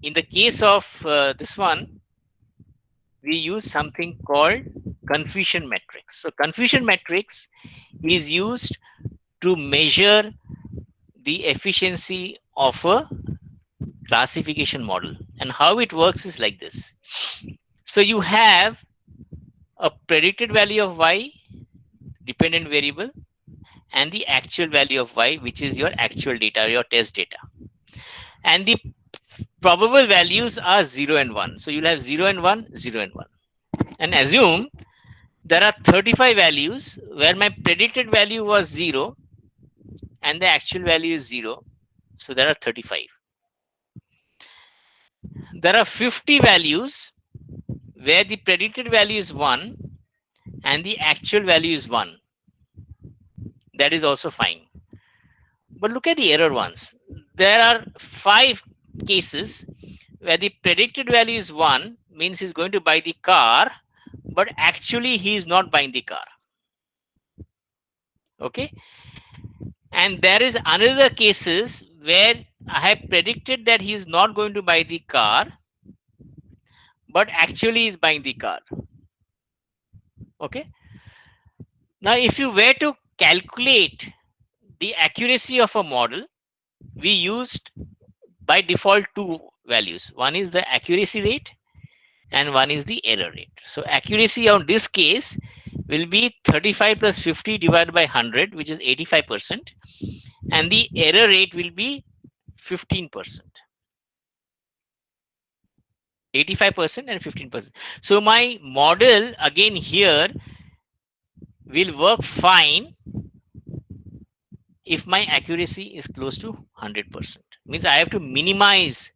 this one, we use something called confusion matrix. So confusion matrix is used to measure the efficiency of a classification model. And how it works is like this. So you have a predicted value of y, dependent variable, and the actual value of y, which is your actual data, your test data. And the probable values are 0 and 1. So you'll have 0 and 1, 0 and 1. And assume there are 35 values where my predicted value was 0 and the actual value is 0. So there are 35. There are 50 values where the predicted value is 1 and the actual value is 1. That is also fine. But look at the error ones. There are 5 cases where the predicted value is 1, means he's going to buy the car, but actually he is not buying the car. Okay. And there is another cases where I have predicted that he is not going to buy the car, but actually is buying the car. Okay. Now, if you were to calculate the accuracy of a model, we used by default 2 values. One is the accuracy rate and one is the error rate. So accuracy on this case will be 35 plus 50 divided by 100, which is 85%. And the error rate will be 15%. 85% and 15%. So my model again here will work fine if my accuracy is close to 100%. Means I have to minimize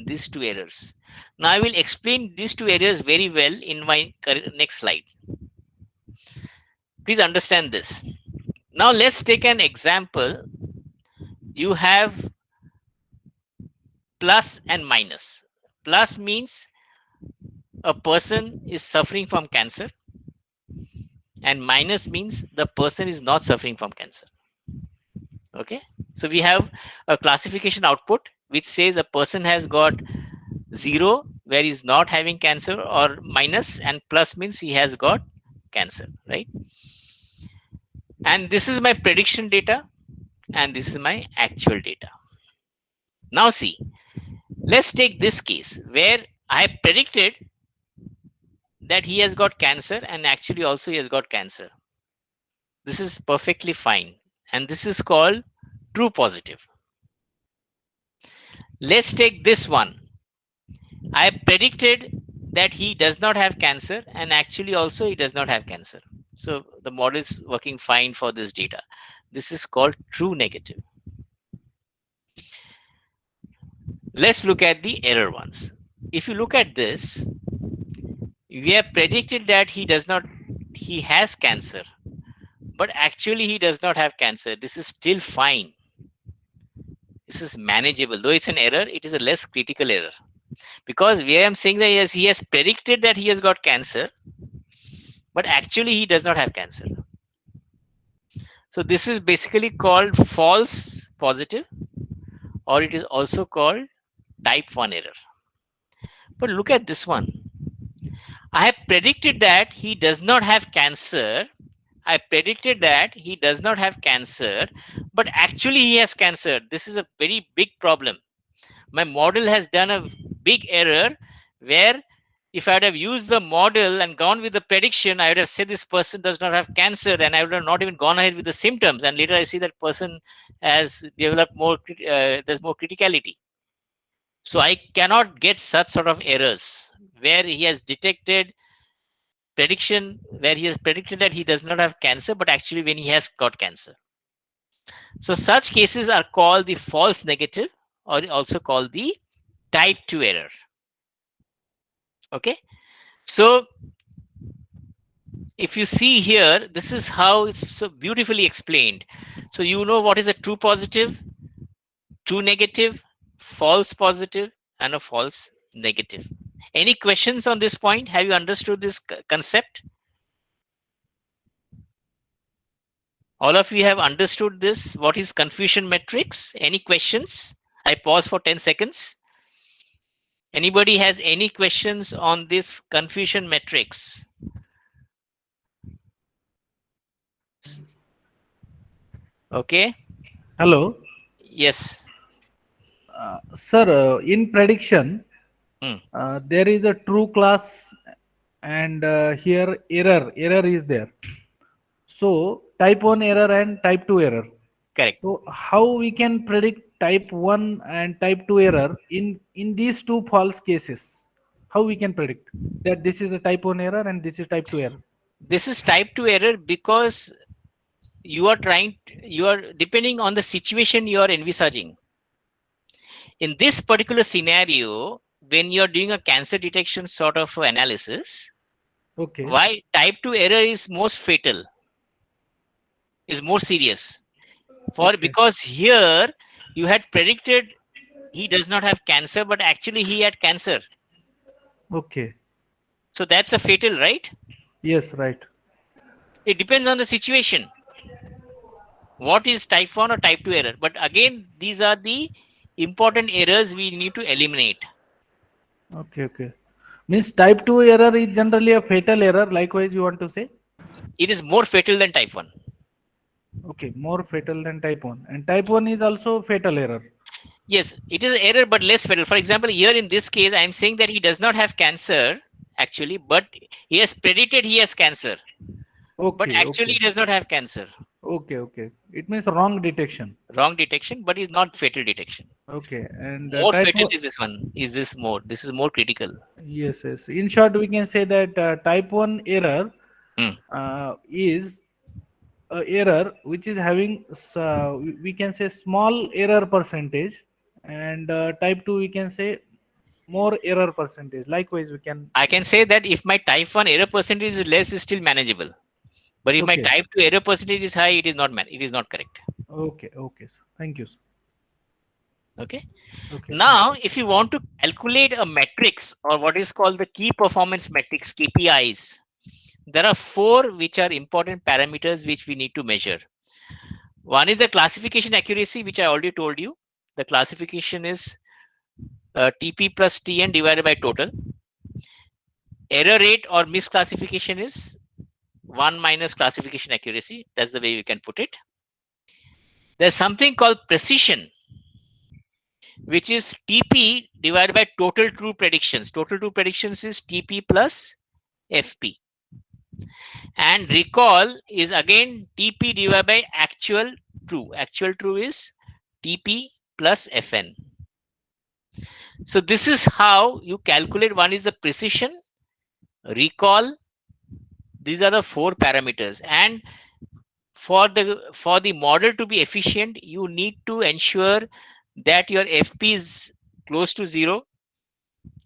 these 2 errors. Now I will explain these 2 errors very well in my next slide. Please understand this. Now let's take an example. You have plus and minus. Plus means a person is suffering from cancer, and minus means the person is not suffering from cancer. Okay, so we have a classification output which says a person has got 0 where he's not having cancer, or minus, and plus means he has got cancer, right? And this is my prediction data, and this is my actual data. Now see, let's take this case where I predicted that he has got cancer, and actually also he has got cancer. This is perfectly fine, and this is called true positive. Let's take this one. I predicted that he does not have cancer, and actually also he does not have cancer. So the model is working fine for this data. This is called true negative. Let's look at the error ones. If you look at this, we have predicted that he has cancer, but actually he does not have cancer. This is still fine. This is manageable. Though it's an error, it is a less critical error. Because where I'm saying that yes, he has predicted that he has got cancer, but actually he does not have cancer. So this is basically called false positive, or it is also called type 1 error. But look at this one. I have predicted that he does not have cancer, I predicted that he does not have cancer, but actually he has cancer. This is a very big problem. My model has done a big error where if I would have used the model and gone with the prediction, I would have said this person does not have cancer, and I would have not even gone ahead with the symptoms. And later I see that person has developed more, there's more criticality. So I cannot get such sort of errors where he has detected prediction, where he has predicted that he does not have cancer, but actually when he has got cancer. So such cases are called the false negative, or also called the type 2 error. Okay. So if you see here, this is how it's so beautifully explained. So you know what is a true positive, true negative, false positive, and a false negative. Any questions on this point? Have you understood this concept? All of you have understood this? What is confusion matrix? Any questions? I pause for 10 seconds. Anybody has any questions on this confusion matrix? Okay. Hello. Yes. Sir, in prediction, Hmm. there is a true class and here error is there. So type 1 error and type 2 error. Correct. So how we can predict type 1 and type 2 error in these two false cases? How we can predict that this is a type 1 error and this is type 2 error? This is type 2 error because you are depending on the situation you are envisaging. In this particular scenario, when you're doing a cancer detection sort of analysis, Okay. why type 2 error is most fatal, is more serious. For Okay. because here you had predicted he does not have cancer, but actually he had cancer. Okay. So that's a fatal, right? Yes, right. It depends on the situation. What is type 1 or type 2 error? But again, these are the important errors we need to eliminate. Okay, okay. Means type 2 error is generally a fatal error. Likewise, you want to say? It is more fatal than type 1. Okay, more fatal than type 1. And type 1 is also fatal error. Yes, it is an error, but less fatal. For example, here in this case, I am saying that he does not have cancer actually, but he has predicted he has cancer, but Okay, actually okay. he does not have cancer. Okay, okay. It means wrong detection. Wrong detection, but is not fatal detection. Okay, and More type fatal 1, is this one. Is this more? This is more critical. yes, yes. In short, we can say that type 1 error Hmm. is a error which is having, we can say small error percentage, and type 2 we can say more error percentage. Likewise, we can. I can say that if my type 1 error percentage is less, it's still manageable. But if my Okay, type 2 error percentage is high, it is not it is not correct. okay, okay, sir. Thank you, sir. Okay. Okay, thank Now, if you want to calculate a matrix or what is called the key performance metrics, KPIs, there are four which are important parameters which we need to measure. One is the classification accuracy, which I already told you. The classification is TP plus TN divided by total. Error rate or misclassification is 1 minus classification accuracy. That's the way we can put it. There's something called precision, which is TP divided by total true predictions. Total true predictions is TP plus FP. And recall is again TP divided by actual true. Actual true is TP plus FN. So this is how you calculate. One is the precision, recall. These are the four parameters. And for the model to be efficient, you need to ensure that your FP is close to 0,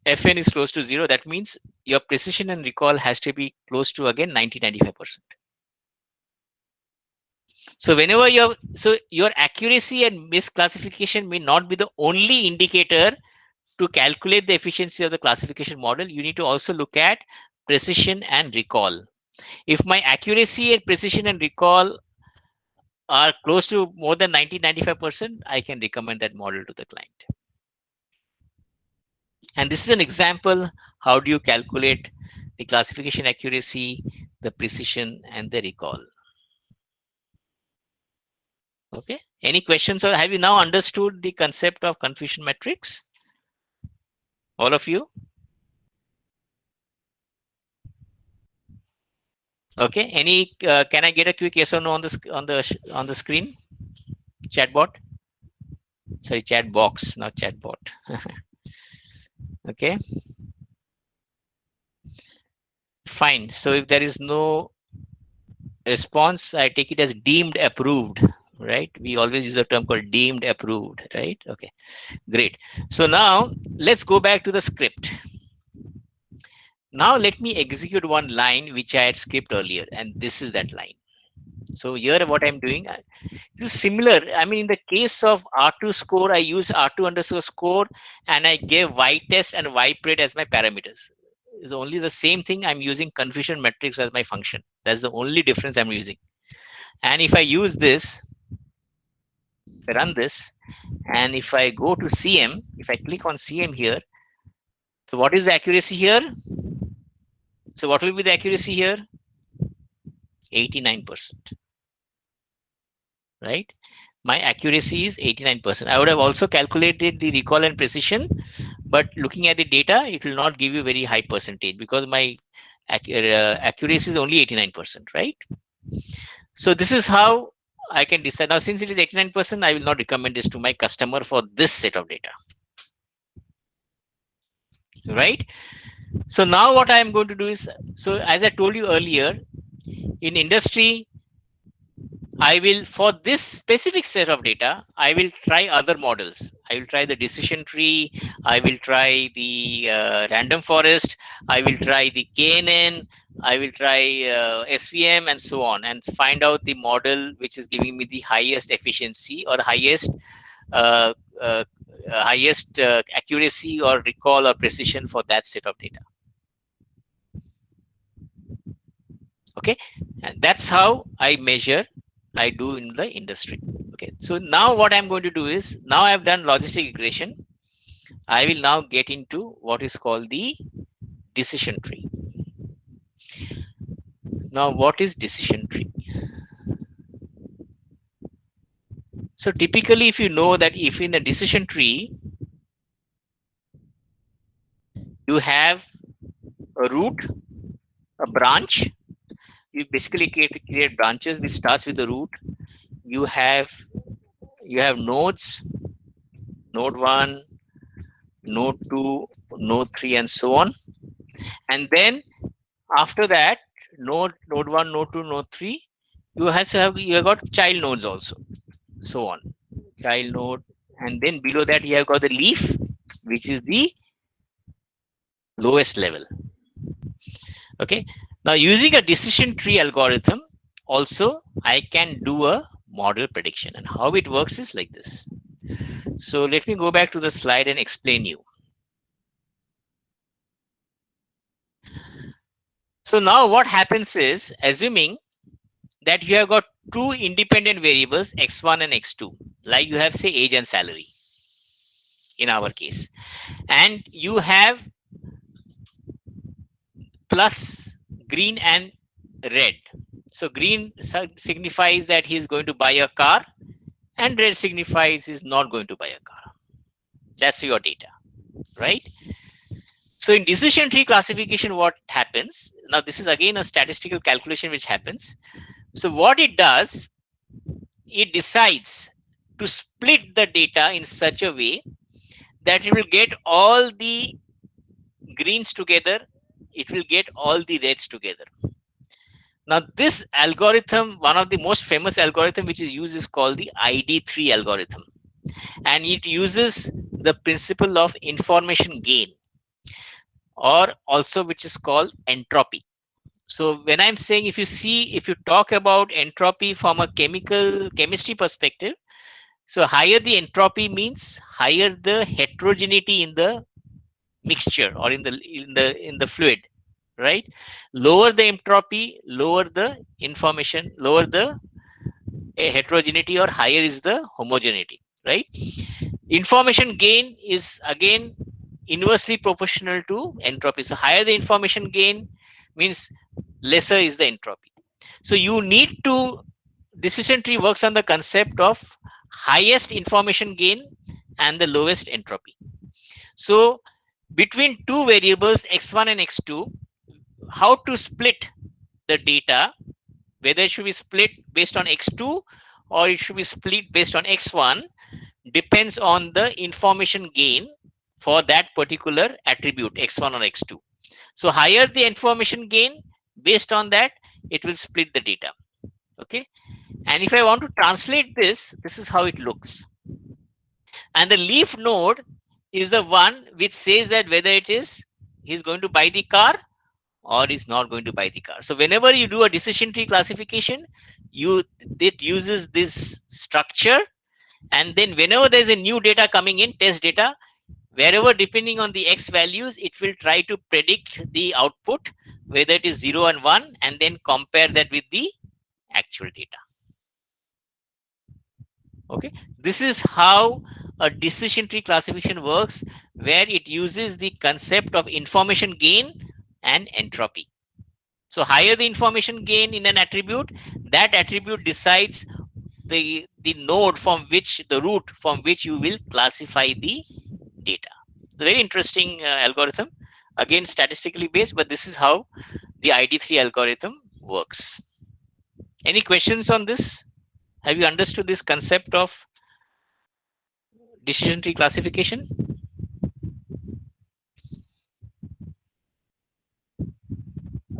FN is close to 0. That means your precision and recall has to be close to again 90-95%. So whenever your accuracy and misclassification may not be the only indicator to calculate the efficiency of the classification model. You need to also look at precision and recall. If my accuracy and precision and recall are close to more than 90-95%, I can recommend that model to the client. And this is an example. How do you calculate the classification accuracy, the precision, and the recall? Okay. Any questions, or have you now understood the concept of confusion matrix? All of you? Okay. Any? Can I get a quick yes or no on the screen? Chatbot. Sorry, chat box, not chatbot. Okay. Fine. So if there is no response, I take it as deemed approved, right? We always use a term called deemed approved, right? Okay, great. So now let's go back to the script. Now let me execute one line which I had skipped earlier, and this is that line. So here what I'm doing, this is similar. I mean, in the case of R2 score, I use R2 underscore score, and I gave Y test and Y pred as my parameters. It's only the same thing. I'm using confusion matrix as my function. That's the only difference I'm using. And if I use this, if I run this, and if I go to CM, if I click on CM here, so what is the accuracy here? So what will be the accuracy here? 89%, right? My accuracy is 89%. I would have also calculated the recall and precision, but looking at the data, it will not give you very high percentage because my accuracy is only 89%, right? So this is how I can decide. Now, since it is 89%, I will not recommend this to my customer for this set of data, right? So now what I am going to do is, so as I told you earlier, in industry, I will, for this specific set of data, I will try other models. I will try the decision tree. I will try the random forest. I will try the KNN. I will try SVM and so on, and find out the model which is giving me the highest efficiency or highest uh, uh, accuracy or recall or precision for that set of data. Okay, and that's how I measure. I do in the industry. Okay, so now what I'm going to do is, now I've done logistic regression. I will now get into what is called the decision tree. Now, what is decision tree? So typically, if you know that if in a decision tree, you have a root, a branch, you basically create branches which starts with the root. You have nodes, node 1, node 2, node 3, and so on. And then after that, node 1, node 2, node 3, you have got child nodes also, so on, child node. And then below that, you have got the leaf, which is the lowest level. Okay, now using a decision tree algorithm, also I can do a model prediction, and how it works is like this. So let me go back to the slide and explain you. So now what happens is, assuming that you have got two independent variables, x1 and x2, like you have, say, age and salary in our case, and you have plus green and red. So green signifies that he is going to buy a car, and red signifies he's not going to buy a car. That's your data, right? So in decision tree classification, what happens now, this is again a statistical calculation which happens. So what it does, it decides to split the data in such a way that it will get all the greens together, it will get all the reds together. Now this algorithm, one of the most famous algorithm which is used, is called the ID3 algorithm, and it uses the principle of information gain, or also which is called entropy. So when I'm saying, if you talk about entropy from a chemistry perspective, so higher the entropy means higher the heterogeneity in the mixture or in the fluid, right? Lower the entropy, lower the information, lower the heterogeneity, or higher is the homogeneity, right? Information gain is again inversely proportional to entropy. So higher the information gain means lesser is the entropy. So you need to decision tree works on the concept of highest information gain and the lowest entropy. So between two variables x1 and x2, how to split the data, whether it should be split based on x2 or it should be split based on x1, depends on the information gain for that particular attribute x1 or x2. So higher the information gain, based on that it will split the data. Okay, and if I want to translate this, this is how it looks. And the leaf node is the one which says that whether it is he's going to buy the car or is not going to buy the car. So whenever you do a decision tree classification, it uses this structure, and then whenever there's a new data coming in, test data, wherever depending on the x values, it will try to predict the output, whether it is 0 and 1, and then compare that with the actual data. Okay, this is how a decision tree classification works, where it uses the concept of information gain and entropy. So higher the information gain in an attribute, that attribute decides the node from which, the route from which you will classify the data. It's a very interesting algorithm, again statistically based, but this is how the ID3 algorithm works. Any questions on this? Have you understood this concept of decision tree classification?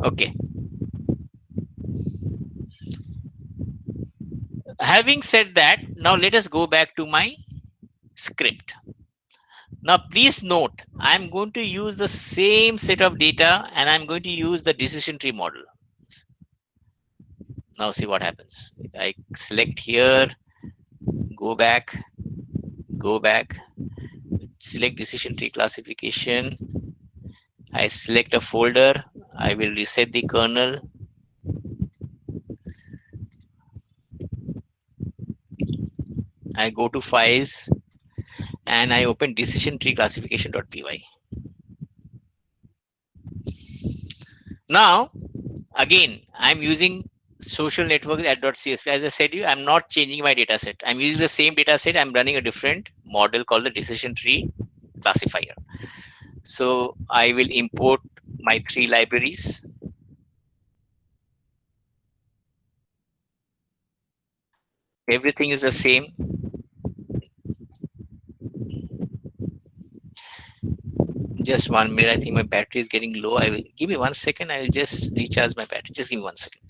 Okay. Having said that, now let us go back to my script. Now please note, I'm going to use the same set of data and I'm going to use the decision tree model. Now see what happens. I select here, go back, select decision tree classification. I select a folder. I will reset the kernel. I go to files and I open decision tree classification.py. Now, again, I'm using social network at.csv. As I said to you, I'm not changing my data set. I'm using the same data set. I'm running a different model called the decision tree classifier. So I will import my 3 libraries. Everything is the same. Just 1 minute. I think my battery is getting low. I will give me 1 second. I will just recharge my battery. Just give me 1 second.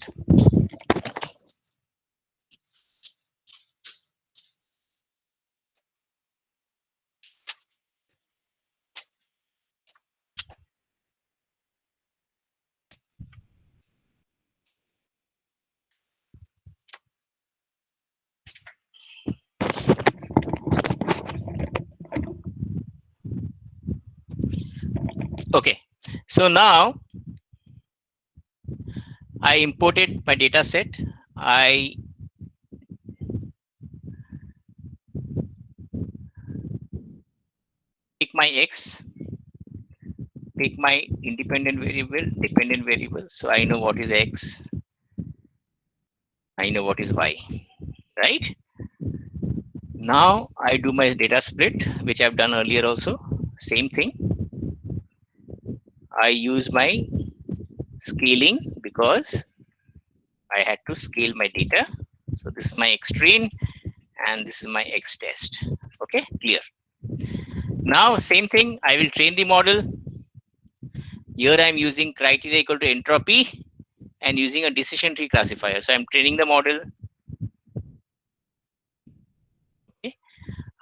Okay, so now I imported my data set. I take my x, take my independent variable, dependent variable. So I know what is x, I know what is y, right? Now I do my data split, which I've done earlier also. Same thing. I use my scaling because I had to scale my data. So this is my x train and this is my x test. Okay, clear. Now same thing, I will train the model. Here I'm using criteria equal to entropy and using a decision tree classifier. So I'm training the model. Okay.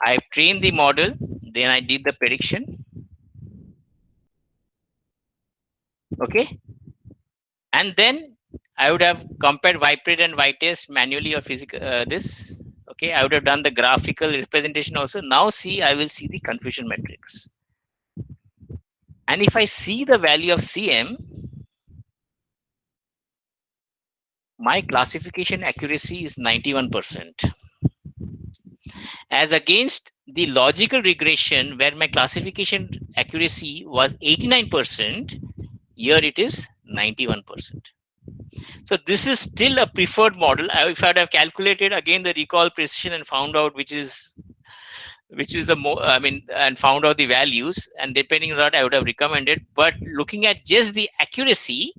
I've trained the model, then I did the prediction. Okay. And then I would have compared ypred and ytest manually or physical this. Okay, I would have done the graphical representation also. Now see, I will see the confusion matrix. And if I see the value of CM, my classification accuracy is 91%. As against the logical regression where my classification accuracy was 89%, here it is 91%. So this is still a preferred model. If I'd have calculated again the recall precision and found out which is the more, I mean, and found out the values, and depending on that I would have recommended. But looking at just the accuracy,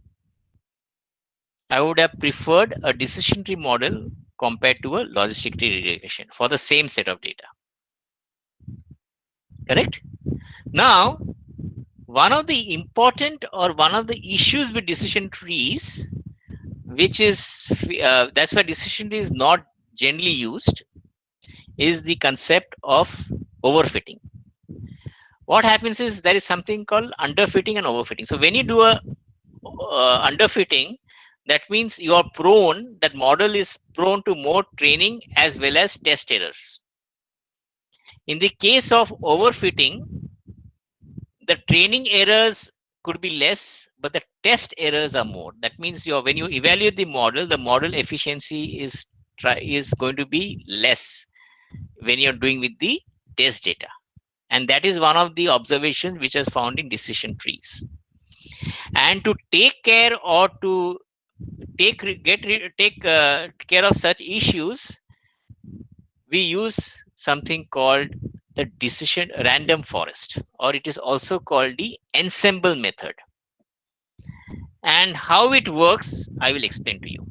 I would have preferred a decision tree model compared to a logistic tree regression for the same set of data. Correct? Now, one of the important or one of the issues with decision trees, which is that's why decision tree is not generally used, is the concept of overfitting. What happens is there is something called underfitting and overfitting. So when you do a underfitting, that means you are prone, that model is prone to more training as well as test errors. In the case of overfitting, the training errors could be less, but the test errors are more. That means when you evaluate the model efficiency is going to be less when you're doing with the test data. And that is one of the observations which is found in decision trees. And to take care or to take care of such issues, we use something called the decision random forest, or it is also called the ensemble method. And how it works, I will explain to you.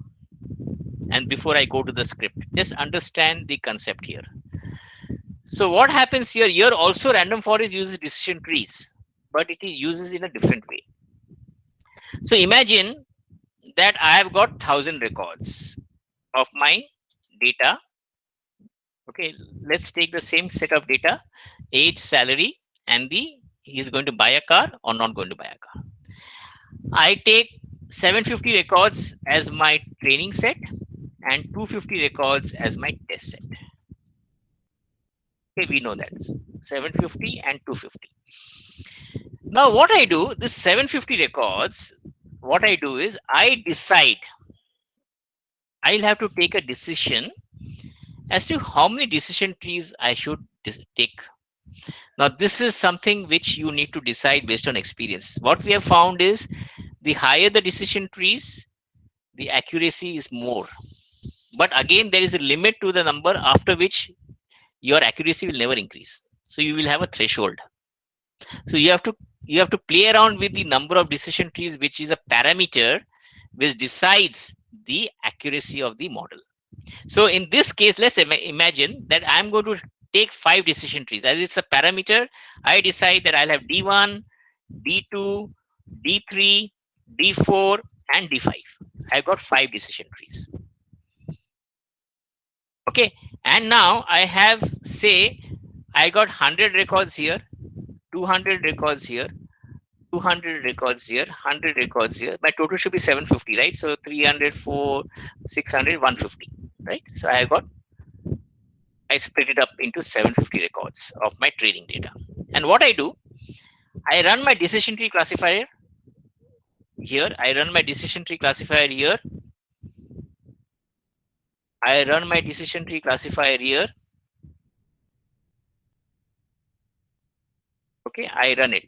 And before I go to the script, just understand the concept here. So what happens here? Here also random forest uses decision trees, but it is uses in a different way. So imagine that I have got 1,000 records of my data. Okay, let's take the same set of data, age, salary, and he is going to buy a car or not going to buy a car. I take 750 records as my training set and 250 records as my test set. Okay, we know that 750 and 250. Now what I do, this 750 records, what I do is I decide, I'll have to take a decision as to how many decision trees I should take. Now this is something which you need to decide based on experience. What we have found is the higher the decision trees, the accuracy is more. But again, there is a limit to the number after which your accuracy will never increase. So you will have a threshold. So you have to play around with the number of decision trees, which is a parameter which decides the accuracy of the model. So in this case, let's imagine that I'm going to take 5 decision trees. As it's a parameter, I decide that I'll have D1, D2, D3, D4, and D5. I've got 5 decision trees. Okay, and now I have, say, I got 100 records here, 200 records here, 200 records here, 100 records here. My total should be 750, right? So 300, 400, 600, 150, right? So I split it up into 750 records of my training data. And what I do, I run my decision tree classifier here. I run my decision tree classifier here. I run my decision tree classifier here. Okay, I run it.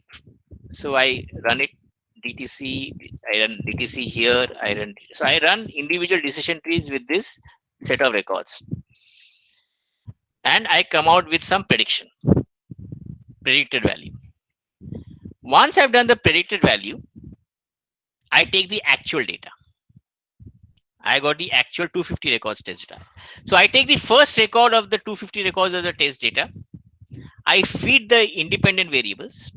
So I run it DTC, I run DTC here, so I run individual decision trees with this set of records. And I come out with some predicted value. Once I've done the predicted value, I take the actual data. I got the actual 250 records test data. So I take the first record of the 250 records of the test data. I feed the independent variables.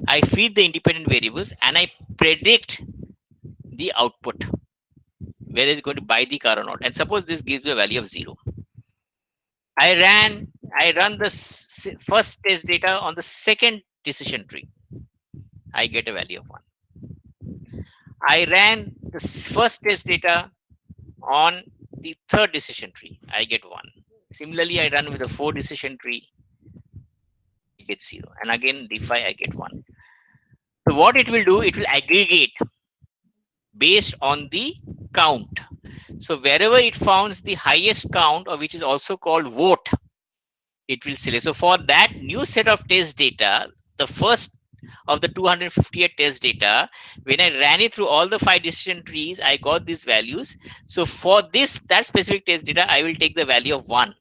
And I predict the output, whether it's going to buy the car or not. And suppose this gives you a value of 0. I run the first test data on the second decision tree. I get a value of 1. I ran the first test data on the third decision tree. I get 1. Similarly, I run with the 4 decision tree. I get 0. And again, D5, I get 1. So what it will do, it will aggregate based on the count. So wherever it finds the highest count, or which is also called vote, it will select. So for that new set of test data, the first of the 258 test data. When I ran it through all the 5 decision trees, I got these values. So for that specific test data, I will take the value of 1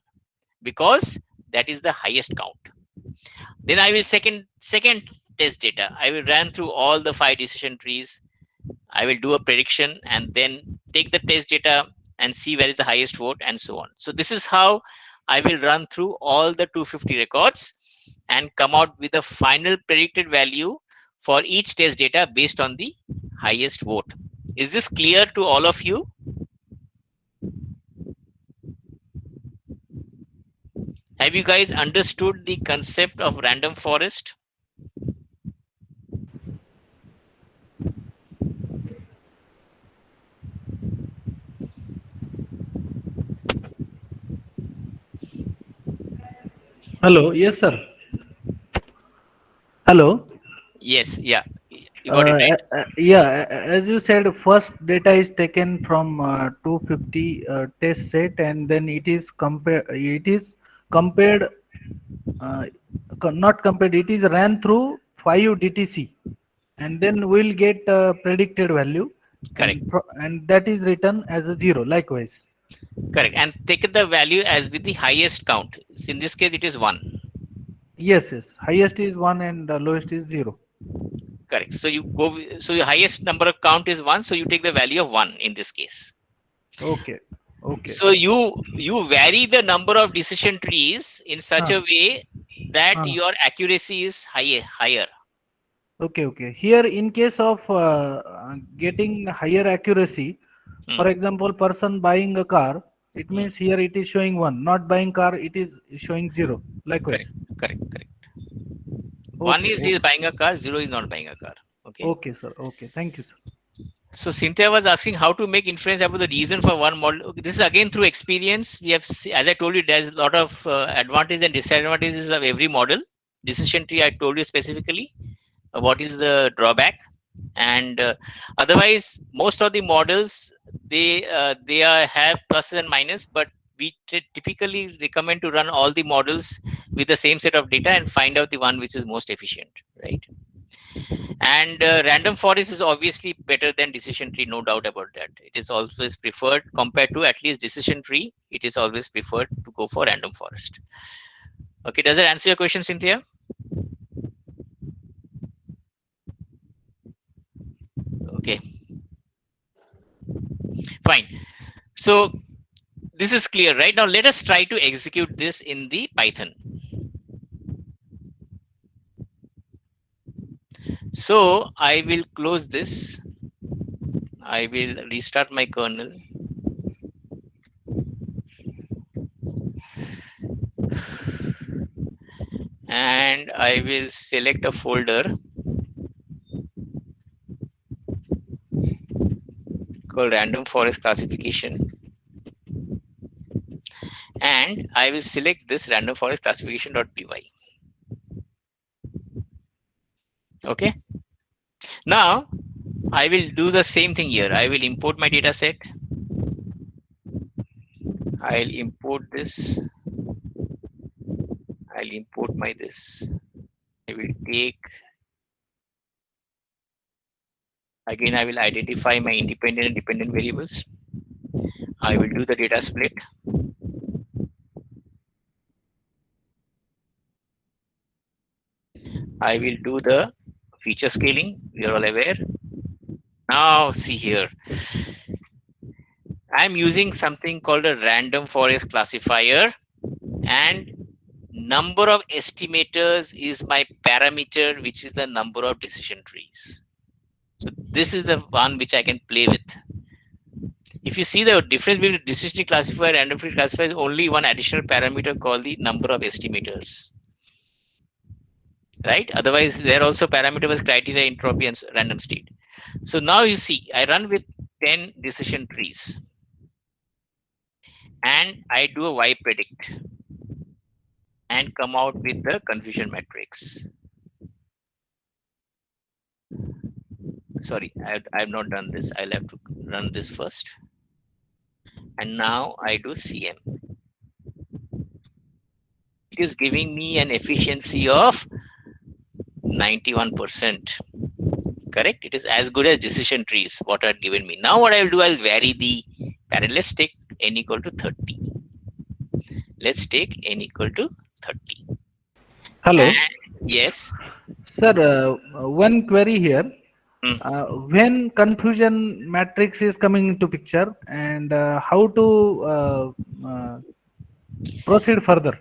because that is the highest count. Then I will second test data. I will run through all the 5 decision trees. I will do a prediction and then take the test data and see where is the highest vote and so on. So this is how I will run through all the 250 records and come out with a final predicted value for each test data based on the highest vote. Is this clear to all of you? Have you guys understood the concept of random forest? Hello. Yes, sir. Hello. Yes, yeah. You got it right. Yeah, as you said, first data is taken from 250 test set, and then it is compared. It is compared, uh, not compared. It is ran through 5 DTC, and then we'll get predicted value, Correct. and that is written as a 0. Likewise. Correct. And take the value as with the highest count. So in this case, it is 1. Yes, yes. Highest is 1 and lowest is 0. Correct. So you go, so your highest number of count is 1. So you take the value of 1 in this case. Okay. Okay. So you vary the number of decision trees in such Huh. a way that Huh. your accuracy is higher. Okay, okay. Here, in case of getting higher accuracy, for Hmm. example, person buying a car, it Hmm. means here it is showing 1. Not buying car, it is showing 0. Correct. Likewise. Correct. Correct. 1 Okay, is he is buying a car. 0 is not buying a car. Okay. okay, sir. Okay, thank you, sir. So Cynthia was asking how to make inference about the reason for one model. Okay, this is again through experience. We have, as I told you, there's a lot of advantages and disadvantages of every model. Decision tree, I told you specifically what is the drawback, and otherwise, most of the models have pluses and minus, but we typically recommend to run all the models with the same set of data and find out the one which is most efficient, right? And random forest is obviously better than decision tree, no doubt about that. It is always preferred compared to at least decision tree. It is always preferred to go for random forest. Okay, does that answer your question, Cynthia? Okay, fine. So this is clear, right? Now let us try to execute this in the Python. So I will close this. I will restart my kernel. And I will select a folder called random forest classification. And I will select this random forest classification.py. Okay. Now I will do the same thing here. I will import my data set. I'll import this. I'll import my this. I will take, again, I will identify my independent and dependent variables. I will do the data split. I will do the feature scaling. You're all aware. Now see here. I'm using something called a random forest classifier, and number of estimators is my parameter, which is the number of decision trees. So this is the one which I can play with. If you see the difference between decision tree classifier and random tree classifier is only one additional parameter called the number of estimators. Right? Otherwise, there are also parameter was criteria, entropy, and random state. So now you see, I run with 10 decision trees. And I do a Y predict and come out with the confusion matrix. Sorry, I have not done this. I'll have to run this first. And now I do CM. It is giving me an efficiency of 91%. Correct? It is as good as decision trees, what are given me. Now what I will do, I'll vary the parallelistic n equal to 30. Let's take n equal to 30. Hello, And yes. sir. One query here. Hmm. When confusion matrix is coming into picture, and how to proceed further?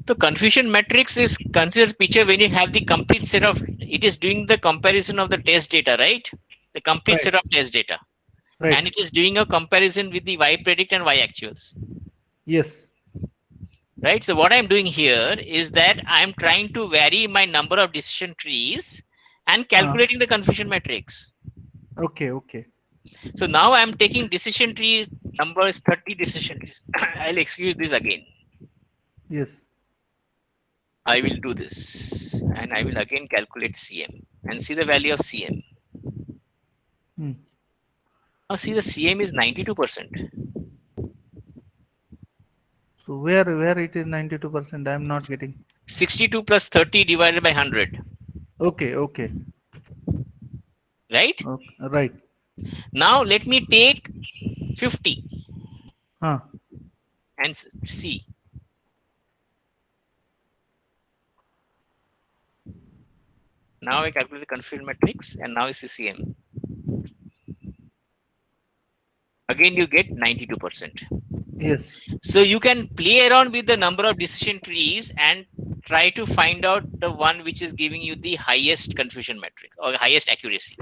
The confusion matrix is considered picture when you have the complete set of, it is doing the comparison of the test data, right? The complete Right. set of test data. Right. And it is doing a comparison with the y predict and y actuals. Yes. Right. So what I'm doing here is that I'm trying to vary my number of decision trees and calculating the confusion matrix. Okay. Okay. So now I'm taking decision tree numbers 30 decision trees. I'll excuse this again. Yes. I will do this and I will again calculate CM and see the value of CM. Hmm. Now see the CM is 92%. So where it is 92%? I am not getting. 62 plus 30 divided by 100. Okay. Okay. Right? Okay. Right. Now let me take 50 Huh. and see. Now I calculate the confusion matrix and now it's the CM. Again, you get 92%. Yes. So you can play around with the number of decision trees and try to find out the one which is giving you the highest confusion metric or highest accuracy.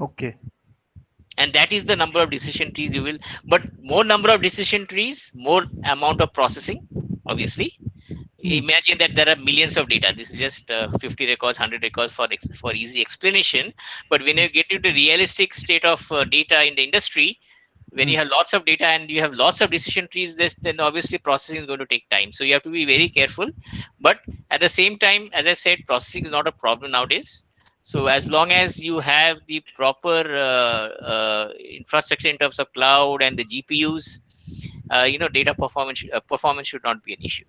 Okay. And that is the number of decision trees you will, but more number of decision trees, more amount of processing, obviously. Imagine that there are millions of data. This is just 50 records, 100 records for easy explanation. But when you get into the realistic state of data in the industry, when you have lots of data and you have lots of decision trees, then obviously processing is going to take time. So you have to be very careful. But at the same time, as I said, processing is not a problem nowadays. So as long as you have the proper infrastructure in terms of cloud and the GPUs, data performance should not be an issue.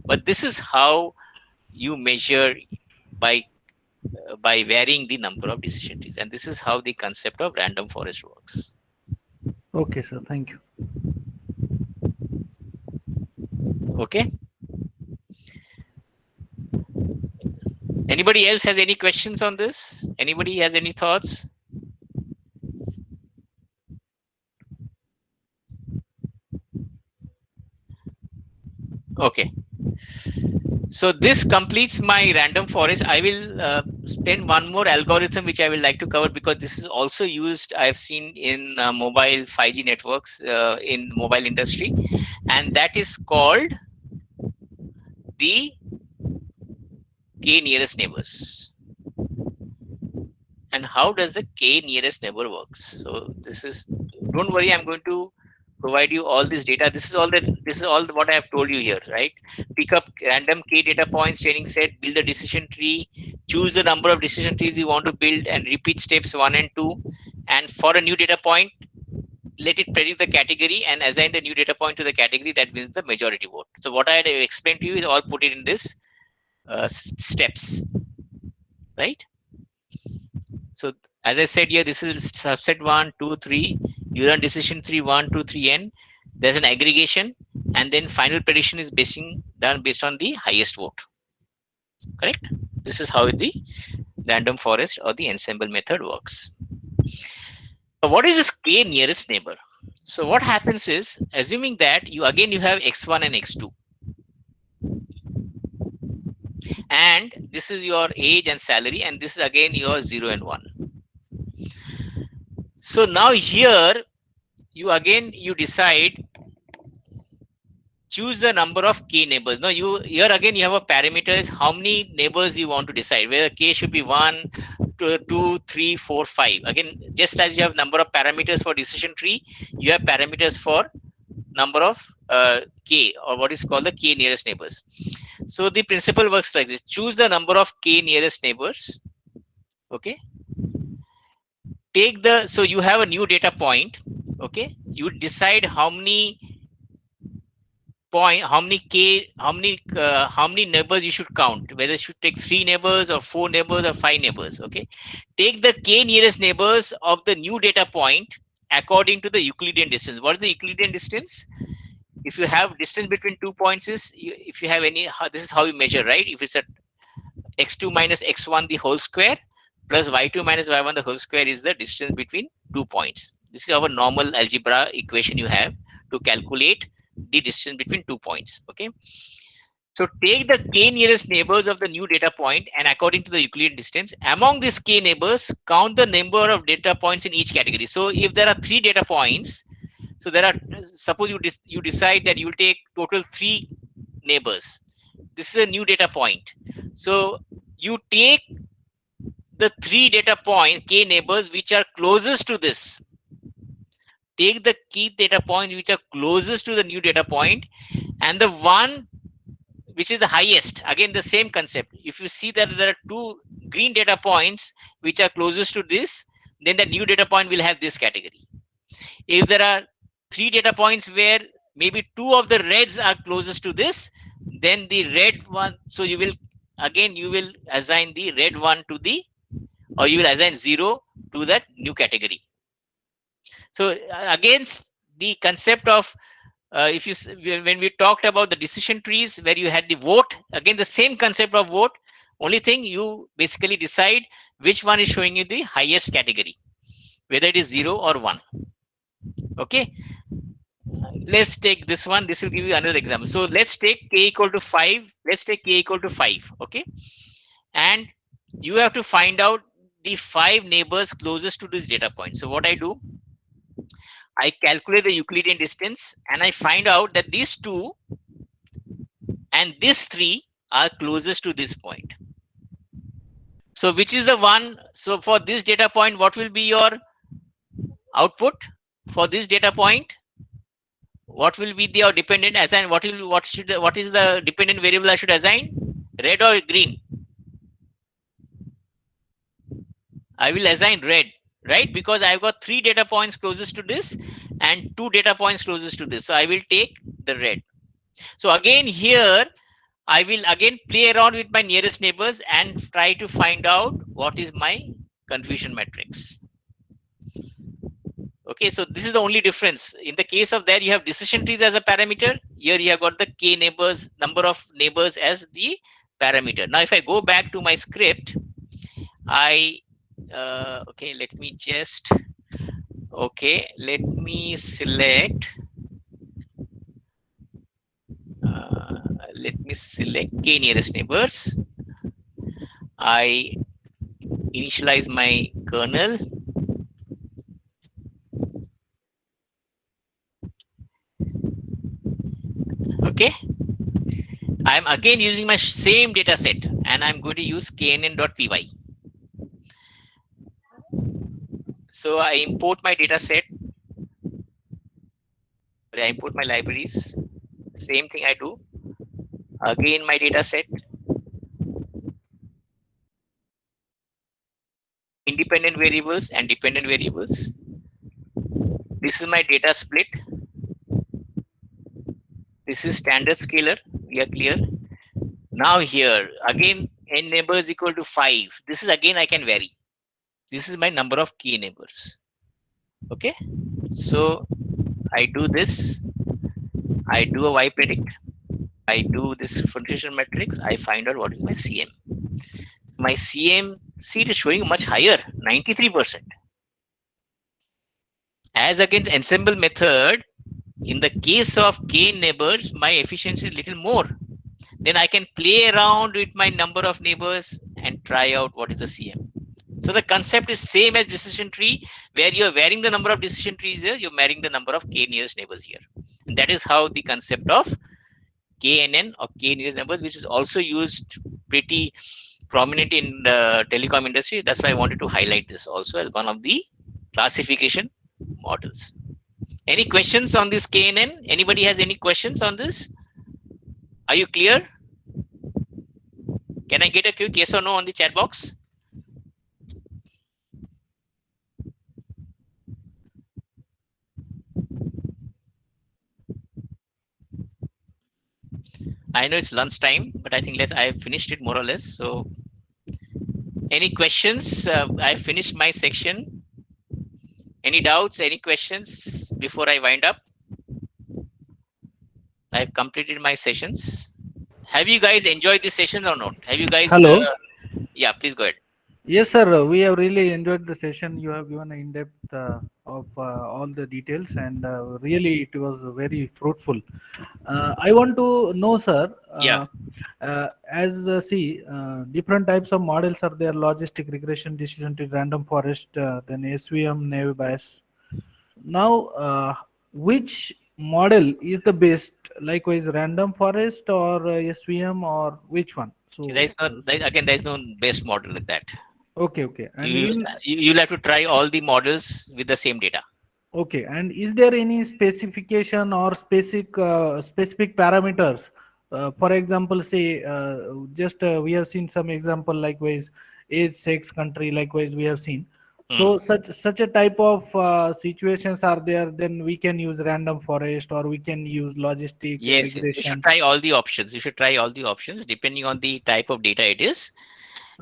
But this is how you measure by varying the number of decision trees, and this is how the concept of random forest works. Okay, sir. Thank you. Okay. Anybody else has any questions on this? Anybody has any thoughts? Okay. So this completes my random forest. I will spend one more algorithm which I will like to cover because this is also used, I've seen in mobile 5G networks in mobile industry, and that is called the K nearest neighbors. And how does the K nearest neighbor works? So this is, don't worry, I'm going to provide you all this data. This is all what I have told you here, right? Pick up random K data points, training set, build a decision tree, choose the number of decision trees you want to build, and repeat steps 1 and 2. And for a new data point, let it predict the category and assign the new data point to the category that wins the majority vote. So what I had explained to you is all put it in this steps, right? So as I said here, this is subset 1, 2, 3. You run decision tree 1, 2, 3, n. There's an aggregation, and then final prediction is done based on the highest vote. Correct? This is how the random forest or the ensemble method works. So what is this K nearest neighbor? So what happens is, assuming that you have x1 and x2, and this is your age and salary, and this is again your 0 and 1. So now here you decide, choose the number of K neighbors. Now here again you have a parameters, how many neighbors you want to decide, whether K should be 1, 2, 3, 4, 5. Again, just as you have number of parameters for decision tree, you have parameters for number of K, or what is called the K nearest neighbors. So the principle works like this: choose the number of K nearest neighbors. Okay. So you have a new data point. Okay. You decide how many point, how many neighbors you should count, whether you should take 3 neighbors or 4 neighbors or 5 neighbors. Okay, take the k nearest neighbors of the new data point according to the Euclidean distance. What is the Euclidean distance? If you have distance between 2 points, if you have any, this is how you measure, right? If it's at x2 minus x1 the whole square plus y2 minus y1 the whole square is the distance between 2 points. This is our normal algebra equation you have to calculate the distance between 2 points. Okay, so take the k nearest neighbors of the new data point, and according to the Euclidean distance, among these k neighbors, count the number of data points in each category. So if there are 3 data points, so there are, suppose you decide that you will take total 3 neighbors. This is a new data point. So you take the 3 data points, k neighbors, which are closest to this. Take the key data points which are closest to the new data point, and the one which is the highest. Again, the same concept. If you see that there are 2 green data points which are closest to this, then the new data point will have this category. If there are 3 data points where maybe 2 of the reds are closest to this, then the red one, so you will assign the red one to the, or you will assign 0 to that new category. So against the concept of, if you when we talked about the decision trees where you had the vote, again the same concept of vote, only thing you basically decide which one is showing you the highest category, whether it is 0 or 1. Okay, let's take this one. This will give you another example. So let's take k equal to 5. Let's take k equal to 5. Okay, and you have to find out the 5 neighbors closest to this data point. So what I do, I calculate the Euclidean distance, and I find out that these 2 and these 3 are closest to this point. So which is the one? So for this data point, what will be your output for this data point? What will be the dependent assign? What is the dependent variable I should assign? Red or green? I will assign red, right? Because I've got 3 data points closest to this and 2 data points closest to this. So I will take the red. So again here, I will again play around with my nearest neighbors and try to find out what is my confusion matrix. Okay, so this is the only difference. In the case of there, you have decision trees as a parameter. Here you have got the k neighbors, number of neighbors as the parameter. Now, if I go back to my script, okay, let me select, k nearest neighbors. I initialize my kernel. Okay, I'm again using my same data set, and I'm going to use knn.py. So I import my data set. I import my libraries. Same thing I do. Again, my data set. Independent variables and dependent variables. This is my data split. This is standard scalar. We are clear. Now here, again, n neighbors equal to 5. This is again I can vary. This is my number of key neighbors. Okay. So I do this. I do a y predict. I do this differentiation matrix. I find out what is my CM. My CM, see, it is showing much higher, 93%. As against ensemble method, in the case of k neighbors, my efficiency is little more. Then I can play around with my number of neighbors and try out what is the CM. So the concept is same as decision tree, where you're varying the number of decision trees here, you're varying the number of k nearest neighbors here. And that is how the concept of KNN or k nearest neighbors, which is also used pretty prominent in the telecom industry. That's why I wanted to highlight this also as one of the classification models. Any questions on this KNN? Anybody has any questions on this? Are you clear? Can I get a quick yes or no on the chat box? I know it's lunchtime, but I think I finished it more or less. So, any questions? I finished my section. Any doubts? Any questions before I wind up? I've completed my sessions. Have you guys enjoyed this session or not? Have you guys? Hello. Yeah, please go ahead. Yes, sir. We have really enjoyed the session. You have given an in-depth of all the details, and really it was very fruitful. I want to know, sir, Yeah. as see, different types of models are there: logistic regression, decision tree, random forest, then SVM, naive Bayes. Now, which model is the best? Likewise, random forest or SVM, or which one? There So, is no again. There is no best model like that. okay, okay. And You in you'll have to try all the models with the same data. okay, and is there any specification or specific parameters? For example, say just we have seen some example likewise age, sex, country. Likewise, we have seen. Hmm. So such a type of situations are there. Then we can use random forest or we can use logistic Yes, yes. You should regression. try all the options. You should try all the options depending on the type of data it is.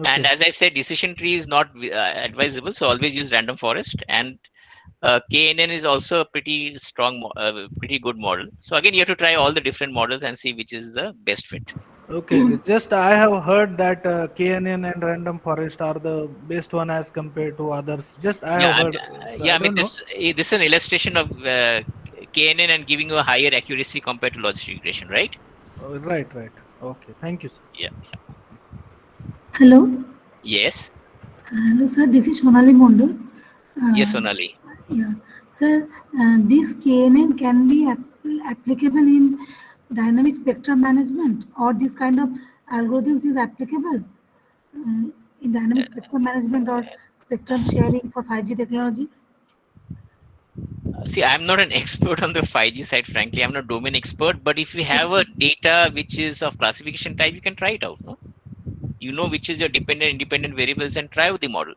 And Okay, as I said, decision tree is not advisable, so always use random forest. And KNN is also a pretty strong, pretty good model. So again, you have to try all the different models and see which is the best fit. okay. Just I have heard that KNN and random forest are the best one as compared to others. Just I Yeah, have heard. So yeah. I I mean, don't know. this is an illustration of KNN and giving you a higher accuracy compared to logistic regression, right? Right, right. Okay, thank you, sir. Yeah. Hello. Yes. Hello, sir. This is Sonali Mondal. Yes, Uh, Sonali. yeah, sir. This KNN can be applicable in dynamic spectrum management, or this kind of algorithms is applicable in dynamic spectrum management or spectrum sharing for 5G technologies. See, I'm not an expert on the 5G side, frankly. I'm not domain expert, but if you have a data which is of classification type, you can try it out. No? You know which is your dependent, independent variables and try out the model.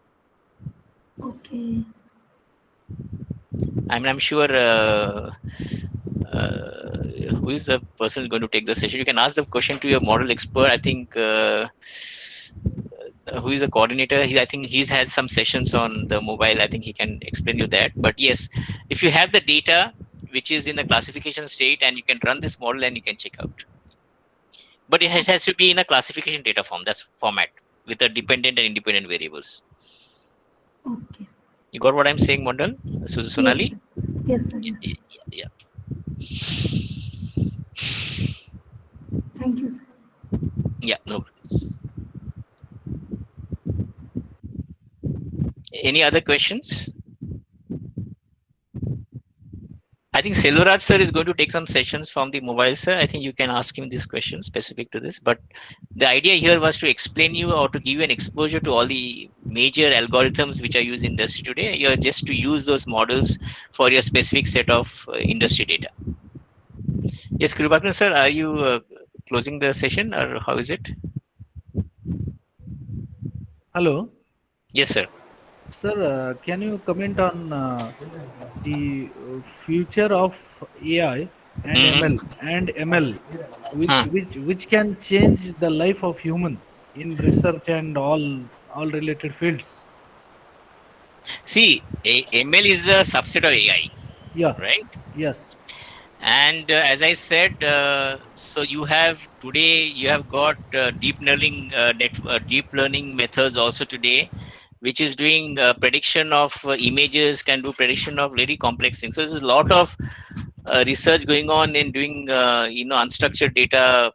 Okay. I mean, I'm sure who is the person going to take the session? You can ask the question to your model expert. I think who is the coordinator? I think he's had some sessions on the mobile. I think he can explain you that. But yes, if you have the data which is in the classification state, and you can run this model and you can check out. But it has to be in a classification data form. That's format with the dependent and independent variables. Okay. You got what I'm saying, Mondal? Yes, Sonali? sir. Yes, sir. Yes, Yeah, sir. yeah. Thank you, sir. Yeah, no worries. Any other questions? I think Selvaraj sir is going to take some sessions from the mobile sir. I think you can ask him this question specific to this. But the idea here was to explain you or to give you an exposure to all the major algorithms which are used in industry today. You're just to use those models for your specific set of industry data. Yes, Kribakran sir, are you closing the session or how is it? Hello, Yes, sir. sir. Can you comment on the future of AI and Mm-hmm. ML, which can change the life of human in research and all related fields? See, ML is a subset of AI, Yeah. right? Yes. And as I said, so you have got deep learning methods also today, which is doing prediction of images, can do prediction of very complex things. So there's a lot of research going on in doing unstructured data,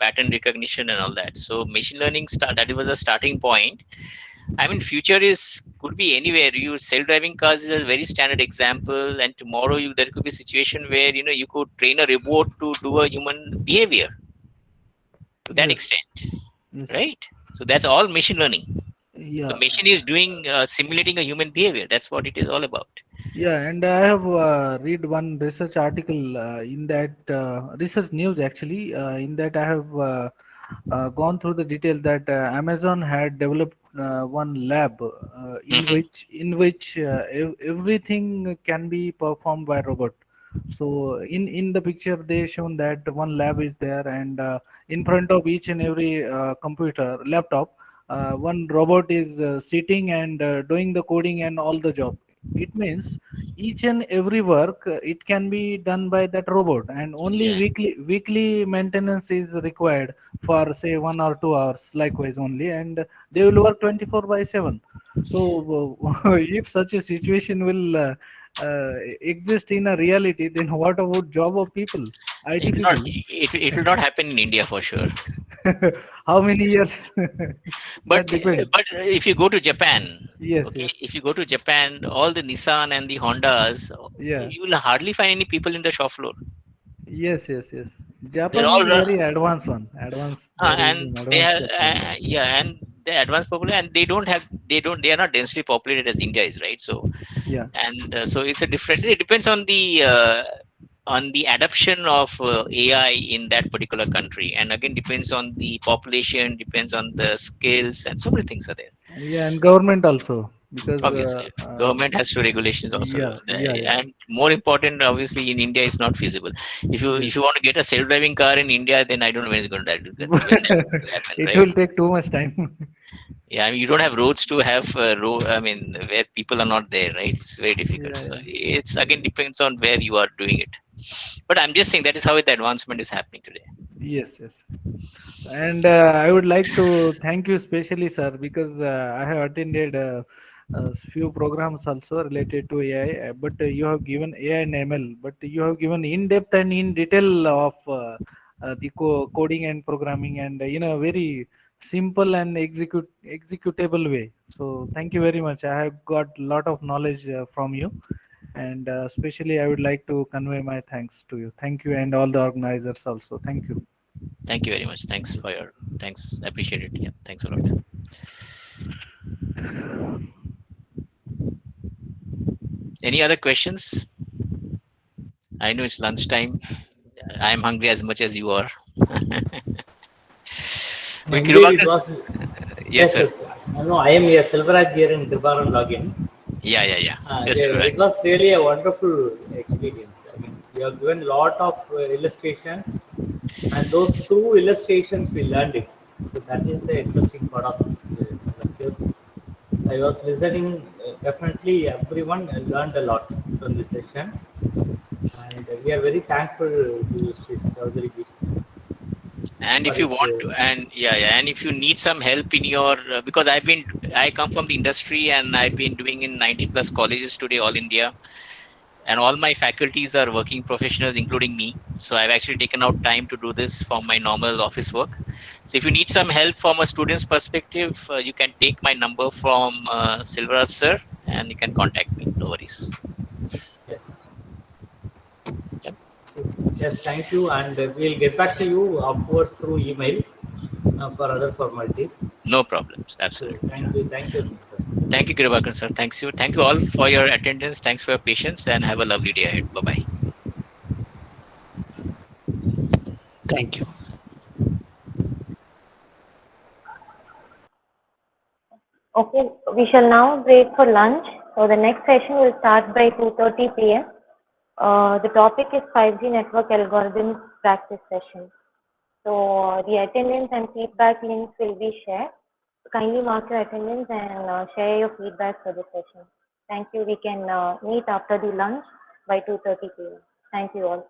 pattern recognition and all that. So machine learning that was a starting point. I mean, future is could be anywhere. You self-driving cars is a very standard example, and tomorrow there could be a situation where you could train a robot to do a human behavior to that Yes. extent, Yes. right? So that's all machine learning. So Yeah. machine is doing simulating a human behavior. That's what it is all about. Yeah, and I have read one research article in that research news actually. In that I have gone through the detail that Amazon had developed one lab Hmm. in which everything can be performed by robot. So in the picture they shown that one lab is there, and in front of each and every computer laptop, one robot is sitting and doing the coding and all the job. It means each and every work it can be done by that robot, and only Yeah. weekly maintenance is required for say 1 or 2 hours likewise only, and they will work 24 by 7. So if such a situation will exist in a reality, then what about job of people, It IT will not. people? It will not happen in India for sure. How many years? But That depends. if you go to Japan, Yes, okay, yes, if you go to Japan, all the Nissan and the Hondas, yeah, you will hardly find any people in the shop floor. yes, yes, yes. They're Japan all is very advanced one. Advanced. They're and using they advanced have technology. yeah, and the advanced population, and they are not densely populated as India is, right? So Yeah. and so it's a different. It depends on the adoption of AI in that particular country, and again depends on the population, depends on the skills, and so many things are there. Yeah, and government also, because Obviously, government has to regulations also. yeah, yeah, yeah, And more important, obviously, in India, is not feasible. If you yes. want to get a self-driving car in India, then I don't know when it's going to when that's going to happen, It right? will take too much time. Yeah, I mean, you don't have roads to have I mean, where people are not there, right? It's very difficult. Yeah, So yeah, it's again depends on where you are doing it. But I'm just saying that is how the advancement is happening today. yes, yes. And I would like to thank you specially, sir, because I have attended few programs also related to AI. But you have given AI and ML, but you have given in depth and in detail of the coding and programming, and in a very simple and executable way. So thank you very much. I have got a lot of knowledge from you, and especially I would like to convey my thanks to you. Thank you, and all the organizers also. Thank you. Thank you very much. Thanks for your thanks. I appreciate it. Yeah, thanks a lot. Any other questions? I know it's lunchtime. I'm hungry as much as you are. Okay, Indeed, it Kirubakar. was. Yes, Yes, sir. yes. No, I am here, Silveraj here in Tribaran login. Yeah, yeah, yeah. Yes, Yeah, it Raj. was really a wonderful experience. I mean, you have given a lot of illustrations, and those two illustrations we learned it. So that is the interesting part of this lectures. I was listening. Definitely, everyone learned a lot from this session, and we are very thankful to Sri Chaudhary And for if you his. want to, and yeah, yeah, and if you need some help in your, because I come from the industry and I've been doing in 90 plus colleges today, all India, and all my faculties are working professionals, including me. So I've actually taken out time to do this from my normal office work. So if you need some help from a student's perspective, you can take my number from Silveraj sir, and you can contact me. No worries. Yes. Yep. Yes, thank you, and we'll get back to you afterwards through email for other formalities. No problems. So Absolutely. thank you, sir. Thank you, Kiribakar sir. Thank you all for your attendance. Thanks for your patience, and have a lovely day ahead. Bye bye. Thank you. Okay, we shall now break for lunch. So the next session will start by 2:30 p.m. The topic is 5G network algorithms practice session. So the attendance and feedback links will be shared. Kindly mark your attendance and share your feedback for the session. Thank you. We can meet after the lunch by 2:30 p.m. Thank you all.